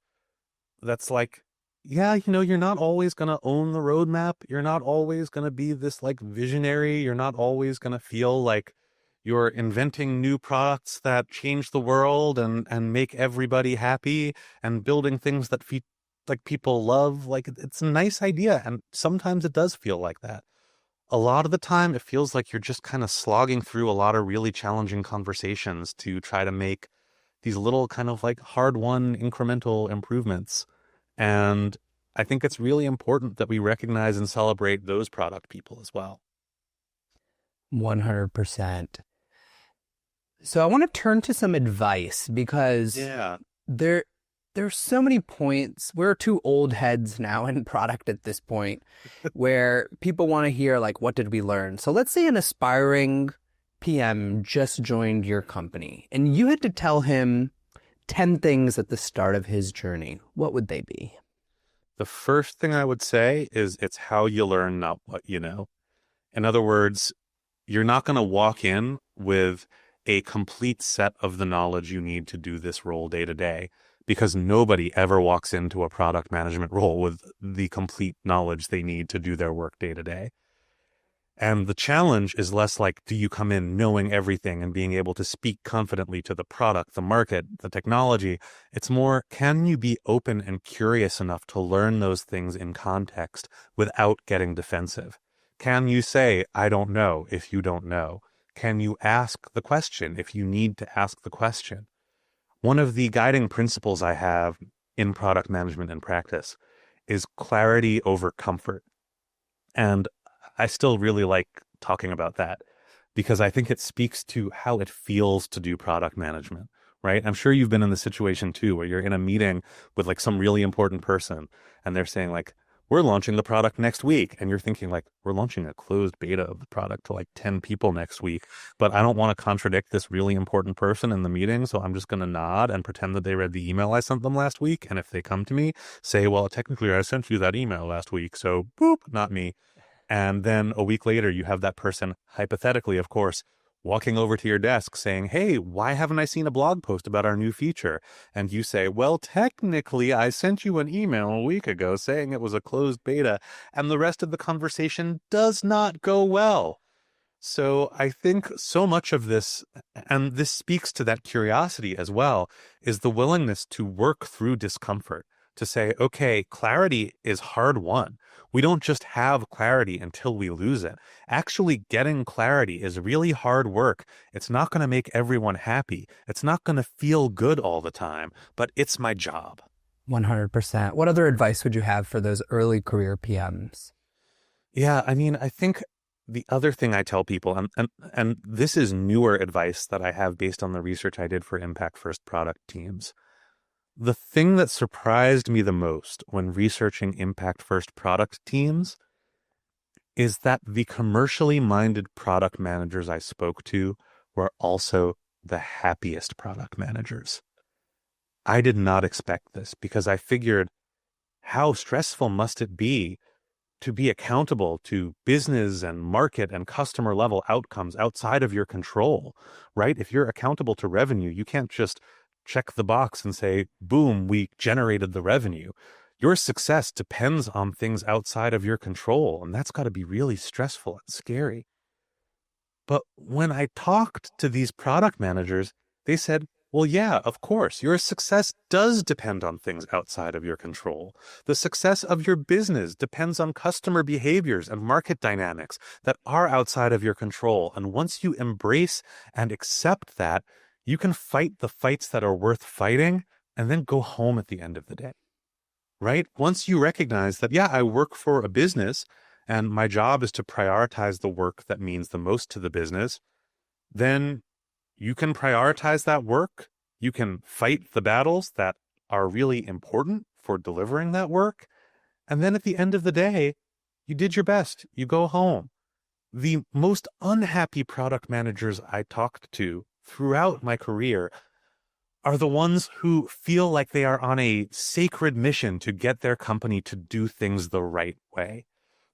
that's like, yeah, you're not always going to own the roadmap. You're not always going to be this like visionary. You're not always going to feel like you're inventing new products that change the world and make everybody happy and building things that like people love. Like it's a nice idea. And sometimes it does feel like that. A lot of the time, it feels like you're just kind of slogging through a lot of really challenging conversations to try to make these little kind of like hard-won incremental improvements. And I think it's really important that we recognize and celebrate those product people as well. 100%. So I want to turn to some advice because there's so many points. We're 2 old heads now in product at this point where people want to hear like, what did we learn? So let's say an aspiring PM just joined your company and you had to tell him 10 things at the start of his journey. What would they be? The first thing I would say is it's how you learn, not what you know. In other words, you're not going to walk in with a complete set of the knowledge you need to do this role day to day, because nobody ever walks into a product management role with the complete knowledge they need to do their work day to day. And the challenge is less like, do you come in knowing everything and being able to speak confidently to the product, the market, the technology? It's more, can you be open and curious enough to learn those things in context without getting defensive? Can you say, I don't know, if you don't know? Can you ask the question if you need to ask the question? One of the guiding principles I have in product management and practice is clarity over comfort. And I still really like talking about that because I think it speaks to how it feels to do product management, right? I'm sure you've been in the situation too, where you're in a meeting with like some really important person and they're saying like, we're launching the product next week. And you're thinking like, we're launching a closed beta of the product to like 10 people next week, but I don't want to contradict this really important person in the meeting. So I'm just going to nod and pretend that they read the email I sent them last week. And if they come to me, say, well, technically I sent you that email last week. So boop, not me. And then a week later, you have that person, hypothetically, of course, walking over to your desk saying, hey, why haven't I seen a blog post about our new feature? And you say, well, technically, I sent you an email a week ago saying it was a closed beta. And the rest of the conversation does not go well. So I think so much of this, and this speaks to that curiosity as well, is the willingness to work through discomfort, to say, okay, clarity is hard won. We don't just have clarity until we lose it. Actually getting clarity is really hard work. It's not going to make everyone happy. It's not going to feel good all the time, but it's my job. 100%. What other advice would you have for those early career PMs? Yeah, I mean, I think the other thing I tell people, and this is newer advice that I have based on the research I did for impact first product teams. The thing that surprised me the most when researching impact first product teams is that the commercially minded product managers I spoke to were also the happiest product managers. I did not expect this because I figured how stressful must it be to be accountable to business and market and customer level outcomes outside of your control, right? If you're accountable to revenue, you can't just check the box and say, boom, we generated the revenue. Your success depends on things outside of your control, and that's got to be really stressful and scary. But when I talked to these product managers, they said, well, yeah, of course, your success does depend on things outside of your control. The success of your business depends on customer behaviors and market dynamics that are outside of your control. And once you embrace and accept that, you can fight the fights that are worth fighting and then go home at the end of the day, right? Once you recognize that, yeah, I work for a business and my job is to prioritize the work that means the most to the business, then you can prioritize that work. You can fight the battles that are really important for delivering that work. And then at the end of the day, you did your best. You go home. The most unhappy product managers I talked to throughout my career are the ones who feel like they are on a sacred mission to get their company to do things the right way.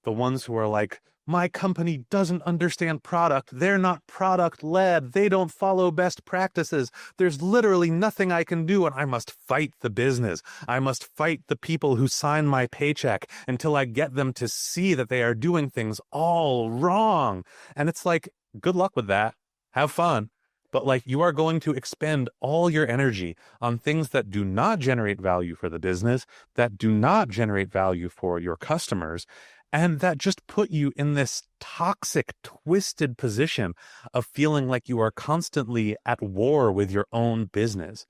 The ones who are like, my company doesn't understand product. They're not product led. They don't follow best practices. There's literally nothing I can do, and I must fight the business. I must fight the people who sign my paycheck until I get them to see that they are doing things all wrong. And it's like, good luck with that. Have fun. But like, you are going to expend all your energy on things that do not generate value for the business, that do not generate value for your customers, and that just put you in this toxic, twisted position of feeling like you are constantly at war with your own business.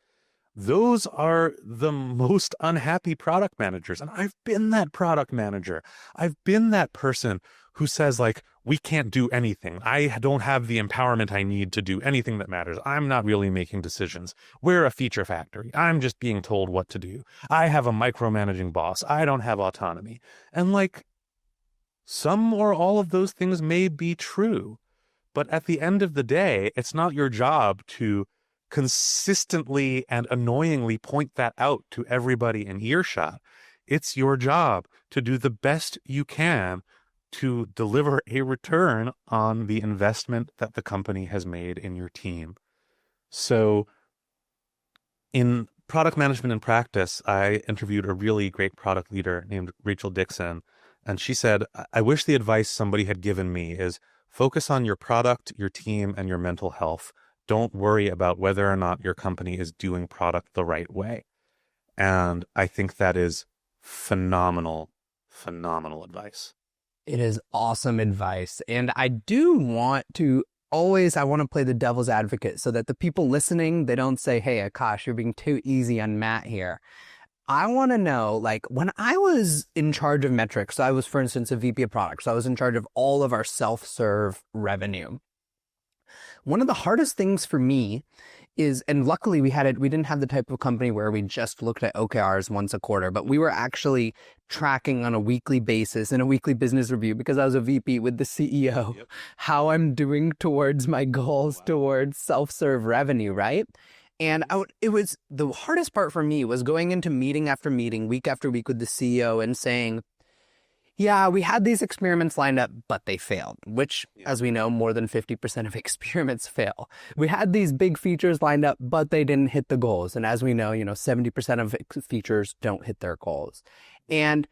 Those are the most unhappy product managers. And I've been that product manager. I've been that person who says, like, we can't do anything. I don't have the empowerment I need to do anything that matters. I'm not really making decisions. We're a feature factory. I'm just being told what to do. I have a micromanaging boss. I don't have autonomy. And like, some or all of those things may be true, but at the end of the day, it's not your job to consistently and annoyingly point that out to everybody in earshot. It's your job to do the best you can to deliver a return on the investment that the company has made in your team. So in product management and practice, I interviewed a really great product leader named Rachel Dixon. And she said, I wish the advice somebody had given me is focus on your product, your team, and your mental health. Don't worry about whether or not your company is doing product the right way. And I think that is phenomenal, phenomenal advice. It is awesome advice. And I do want to I want to play the devil's advocate so that the people listening, they don't say, hey, Aakash, you're being too easy on Matt here. I want to know, like, when I was in charge of metrics, I was, for instance, a VP of products. I was in charge of all of our self-serve revenue. One of the hardest things for me is, and luckily we didn't have the type of company where we just looked at OKRs once a quarter, but we were actually tracking on a weekly basis in a weekly business review because I was a VP with the CEO, how I'm doing towards my goals towards self-serve revenue, right? And it was the hardest part for me was going into meeting after meeting, week after week with the CEO and saying, yeah, we had these experiments lined up, but they failed, which, as we know, more than 50% of experiments fail. We had these big features lined up, but they didn't hit the goals. And as we know, 70% of features don't hit their goals. And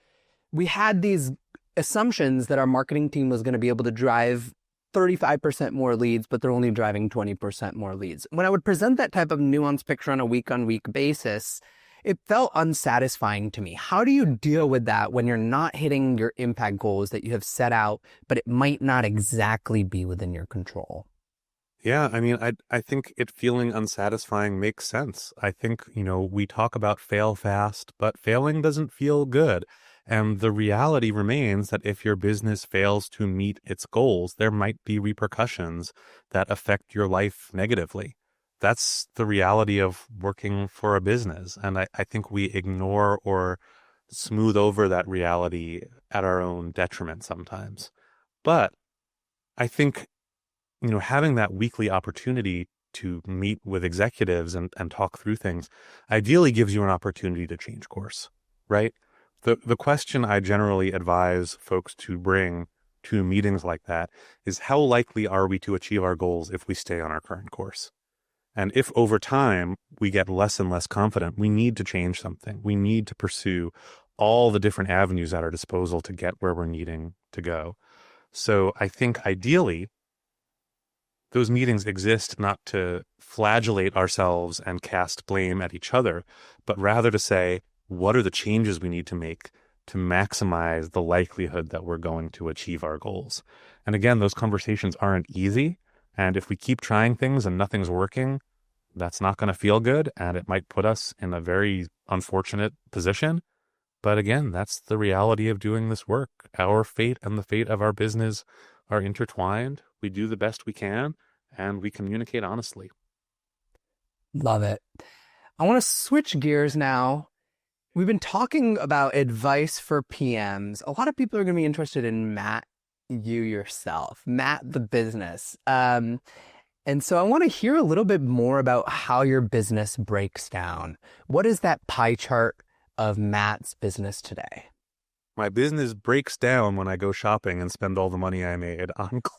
we had these assumptions that our marketing team was going to be able to drive 35% more leads, but they're only driving 20% more leads. When I would present that type of nuanced picture on a week-on-week basis, it felt unsatisfying to me. How do you deal with that when you're not hitting your impact goals that you have set out, but it might not exactly be within your control? Yeah, I mean, I think it feeling unsatisfying makes sense. I think, we talk about fail fast, but failing doesn't feel good. And the reality remains that if your business fails to meet its goals, there might be repercussions that affect your life negatively. That's the reality of working for a business. And I think we ignore or smooth over that reality at our own detriment sometimes. But I think, having that weekly opportunity to meet with executives and talk through things ideally gives you an opportunity to change course, right? The question I generally advise folks to bring to meetings like that is, how likely are we to achieve our goals if we stay on our current course? And if over time we get less and less confident, we need to change something. We need to pursue all the different avenues at our disposal to get where we're needing to go. So I think ideally, those meetings exist not to flagellate ourselves and cast blame at each other, but rather to say, what are the changes we need to make to maximize the likelihood that we're going to achieve our goals? And again, those conversations aren't easy. And if we keep trying things and nothing's working, that's not going to feel good. And it might put us in a very unfortunate position. But again, that's the reality of doing this work. Our fate and the fate of our business are intertwined. We do the best we can, and we communicate honestly. Love it. I want to switch gears now. We've been talking about advice for PMs. A lot of people are going to be interested in Matt, you yourself, Matt, the business. And so I want to hear a little bit more about how your business breaks down. What is that pie chart of Matt's business today? My business breaks down when I go shopping and spend all the money I made on clothes,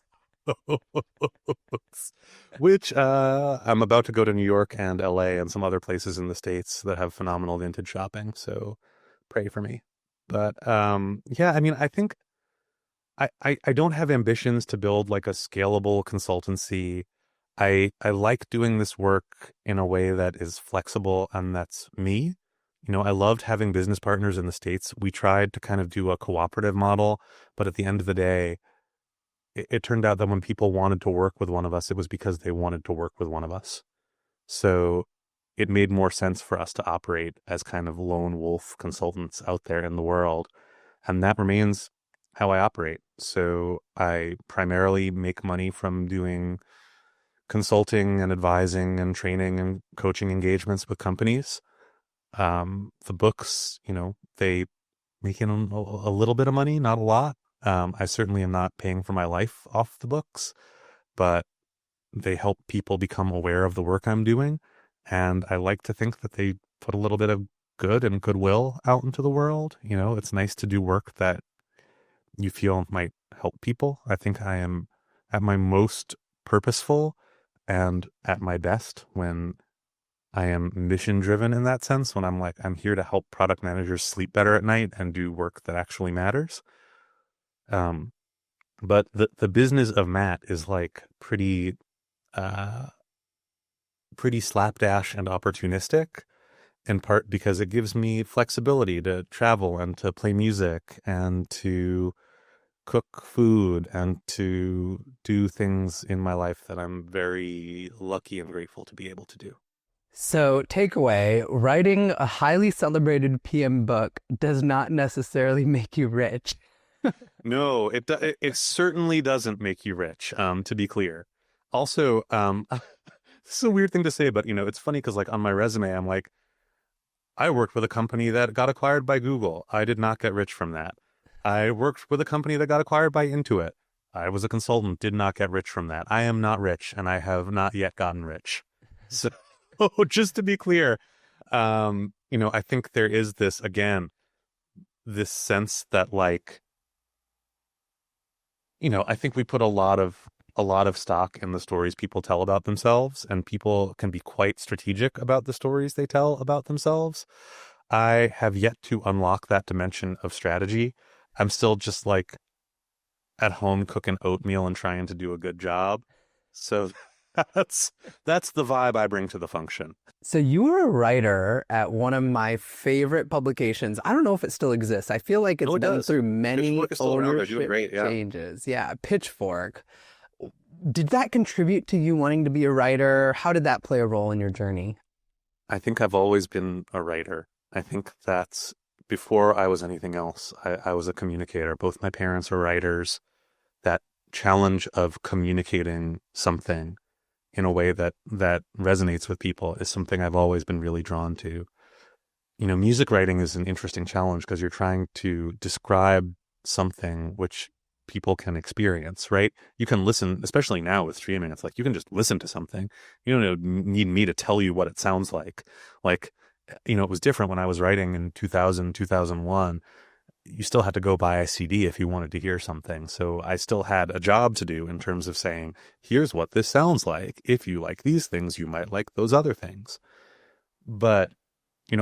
which I'm about to go to New York and LA and some other places in the States that have phenomenal vintage shopping. So pray for me. But yeah, I mean, I think I don't have ambitions to build like a scalable consultancy. I like doing this work in a way that is flexible and that's me. I loved having business partners in the States. We tried to kind of do a cooperative model, but at the end of the day, it turned out that when people wanted to work with one of us, it was because they wanted to work with one of us. So it made more sense for us to operate as kind of lone wolf consultants out there in the world. And that remains how I operate. So I primarily make money from doing consulting and advising and training and coaching engagements with companies. The books, they make in a little bit of money, not a lot. I certainly am not paying for my life off the books, but they help people become aware of the work I'm doing. And I like to think that they put a little bit of good and goodwill out into the world. It's nice to do work that you feel might help people. I think I am at my most purposeful and at my best when I am mission driven in that sense, when I'm here to help product managers sleep better at night and do work that actually matters. But the business of Matt is like pretty slapdash and opportunistic, in part because it gives me flexibility to travel and to play music and to cook food and to do things in my life that I'm very lucky and grateful to be able to do. So, takeaway, writing a highly celebrated PM book does not necessarily make you rich. No, it certainly doesn't make you rich, to be clear. Also, this is a weird thing to say, but it's funny because like on my resume, I'm like, I worked with a company that got acquired by Google. I did not get rich from that. I worked with a company that got acquired by Intuit. I was a consultant, did not get rich from that. I am not rich, and I have not yet gotten rich. So just to be clear, I think there is this sense that like, I think we put a lot of stock in the stories people tell about themselves, and people can be quite strategic about the stories they tell about themselves. I have yet to unlock that dimension of strategy. I'm still just like at home cooking oatmeal and trying to do a good job. So that's the vibe I bring to the function. So you were a writer at one of my favorite publications. I don't know if it still exists. I feel like it's been through many ownership changes. Yeah, Pitchfork. Did that contribute to you wanting to be a writer? How did that play a role in your journey? I think I've always been a writer. I think that's before I was anything else, I was a communicator. Both my parents were writers. That challenge of communicating something in a way that resonates with people is something I've always been really drawn to. Music writing is an interesting challenge because you're trying to describe something which people can experience, right? You can listen, especially now with streaming, it's like you can just listen to something. You don't need me to tell you what it sounds like. Like, it was different when I was writing in 2000, 2001. You still had to go buy a CD if you wanted to hear something. So I still had a job to do in terms of saying, here's what this sounds like. If you like these things, you might like those other things. But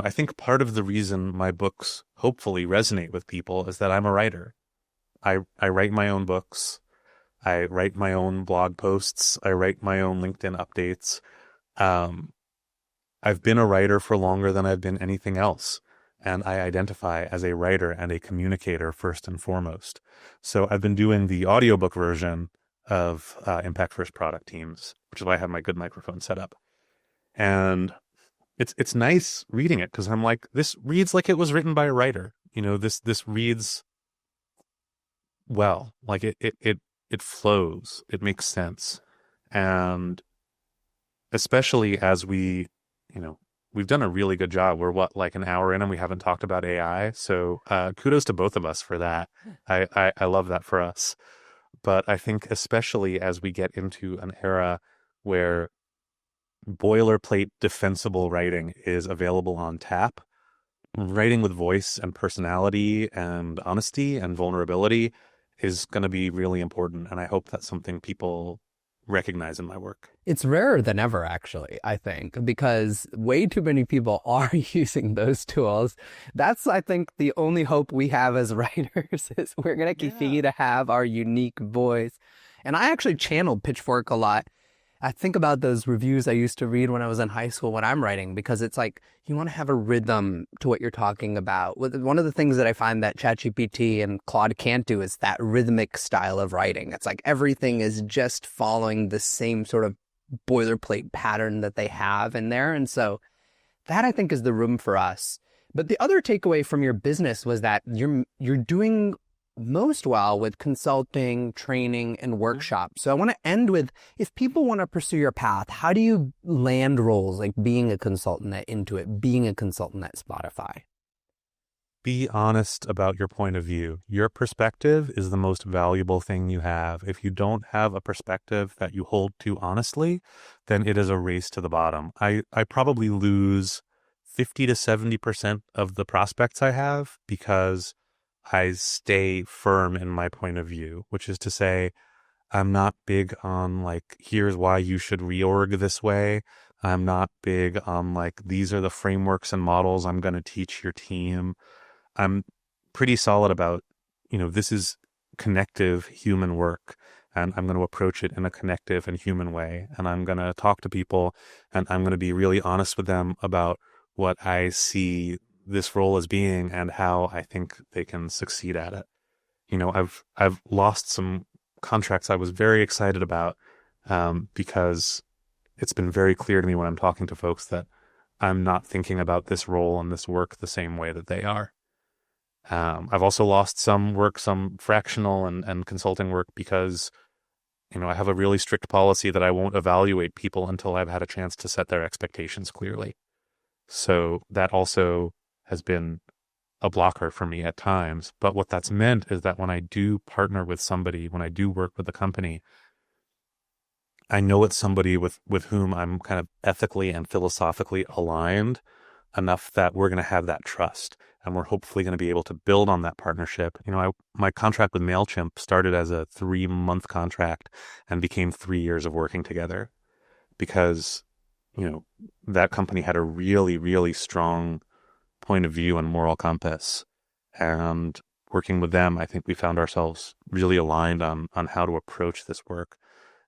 I think part of the reason my books hopefully resonate with people is that I'm a writer. I write my own books. I write my own blog posts. I write my own LinkedIn updates. I've been a writer for longer than I've been anything else. And I identify as a writer and a communicator first and foremost. So I've been doing the audiobook version of Impact First Product Teams, which is why I have my good microphone set up. And it's nice reading it because I'm like, this reads like it was written by a writer. This reads well, like it flows, it makes sense. And especially as we've done a really good job. We're like an hour in and we haven't talked about AI. So kudos to both of us for that. I love that for us. But I think especially as we get into an era where boilerplate defensible writing is available on tap, writing with voice and personality and honesty and vulnerability is going to be really important. And I hope that's something people recognize in my work. It's rarer than ever, actually, I think, because way too many people are using those tools. That's, I think, the only hope we have as writers is we're going to continue to have our unique voice. And I actually channeled Pitchfork a lot. I think about those reviews I used to read when I was in high school when I'm writing, because it's like you want to have a rhythm to what you're talking about. One of the things that I find that ChatGPT and Claude can't do is that rhythmic style of writing. It's like everything is just following the same sort of boilerplate pattern that they have in there. And so that, I think, is the room for us. But the other takeaway from your business was that you're doing most well with consulting, training, and workshops. So I want to end with, if people want to pursue your path, how do you land roles like being a consultant at Intuit, being a consultant at Spotify? Be honest about your point of view. Your perspective is the most valuable thing you have. If you don't have a perspective that you hold to honestly, then it is a race to the bottom. I probably lose 50 to 70% of the prospects I have because I stay firm in my point of view, which is to say, I'm not big on like, here's why you should reorg this way. I'm not big on like, these are the frameworks and models I'm going to teach your team. I'm pretty solid about, this is connective human work, and I'm going to approach it in a connective and human way. And I'm going to talk to people, and I'm going to be really honest with them about what I see this role as being and how I think they can succeed at it. I've lost some contracts I was very excited about because it's been very clear to me when I'm talking to folks that I'm not thinking about this role and this work the same way that they are. I've also lost some work, some fractional and consulting work because, I have a really strict policy that I won't evaluate people until I've had a chance to set their expectations clearly. So that also has been a blocker for me at times. But what that's meant is that when I do partner with somebody, when I do work with a company, I know it's somebody with whom I'm kind of ethically and philosophically aligned enough that we're going to have that trust. And we're hopefully going to be able to build on that partnership. My contract with MailChimp started as a 3-month contract and became 3 years of working together because, that company had a really, really strong point of view and moral compass. And working with them, I think we found ourselves really aligned on how to approach this work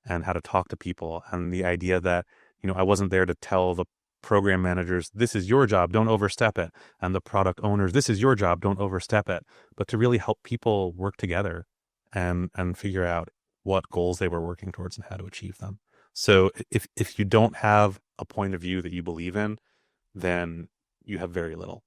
and how to talk to people. And the idea that, I wasn't there to tell the program managers, this is your job, don't overstep it. And the product owners, this is your job, don't overstep it. But to really help people work together and figure out what goals they were working towards and how to achieve them. So if you don't have a point of view that you believe in, then you have very little.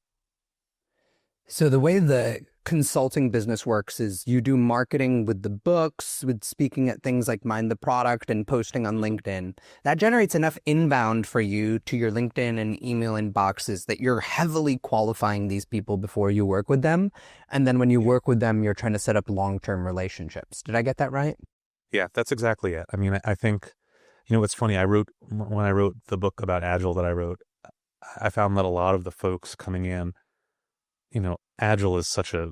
So the way the consulting business works is you do marketing with the books, with speaking at things like Mind the Product and posting on LinkedIn. That generates enough inbound for you to your LinkedIn and email inboxes that you're heavily qualifying these people before you work with them. And then when you work with them, you're trying to set up long-term relationships. Did I get that right? Yeah, that's exactly it. I mean, I think, it's funny. When I wrote the book about Agile that I wrote, I found that a lot of the folks coming in, Agile is such a,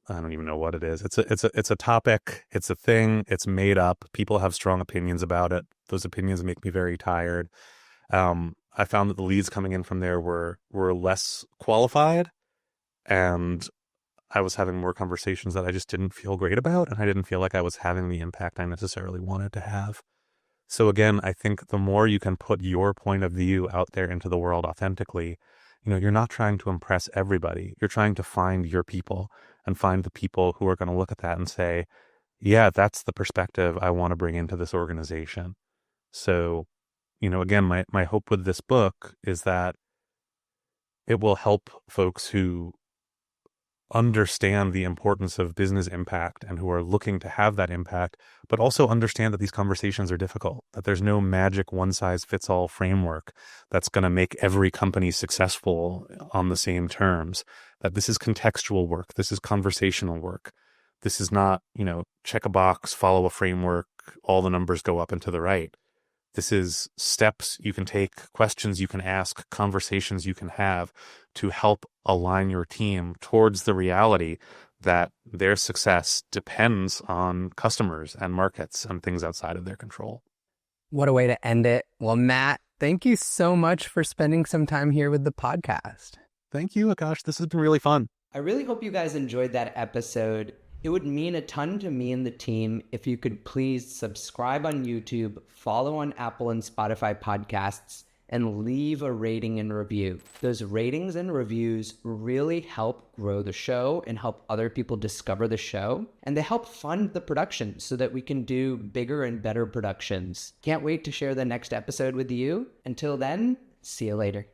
I don't even know what it is. It's a topic. It's a thing. It's made up. People have strong opinions about it. Those opinions make me very tired. I found that the leads coming in from there were less qualified, and I was having more conversations that I just didn't feel great about, and I didn't feel like I was having the impact I necessarily wanted to have. So again, I think the more you can put your point of view out there into the world authentically, you're not trying to impress everybody. You're trying to find your people and find the people who are going to look at that and say, yeah, that's the perspective I want to bring into this organization. So, again, my hope with this book is that it will help folks who understand the importance of business impact and who are looking to have that impact, but also understand that these conversations are difficult, that there's no magic one-size-fits-all framework that's going to make every company successful on the same terms, that this is contextual work, this is conversational work. This is not, check a box, follow a framework, all the numbers go up and to the right. This is steps you can take, questions you can ask, conversations you can have to help align your team towards the reality that their success depends on customers and markets and things outside of their control. What a way to end it. Well, Matt, thank you so much for spending some time here with the podcast. Thank you, Aakash. This has been really fun. I really hope you guys enjoyed that episode. It would mean a ton to me and the team if you could please subscribe on YouTube, follow on Apple and Spotify podcasts, and leave a rating and review. Those ratings and reviews really help grow the show and help other people discover the show. And they help fund the production so that we can do bigger and better productions. Can't wait to share the next episode with you. Until then, see you later.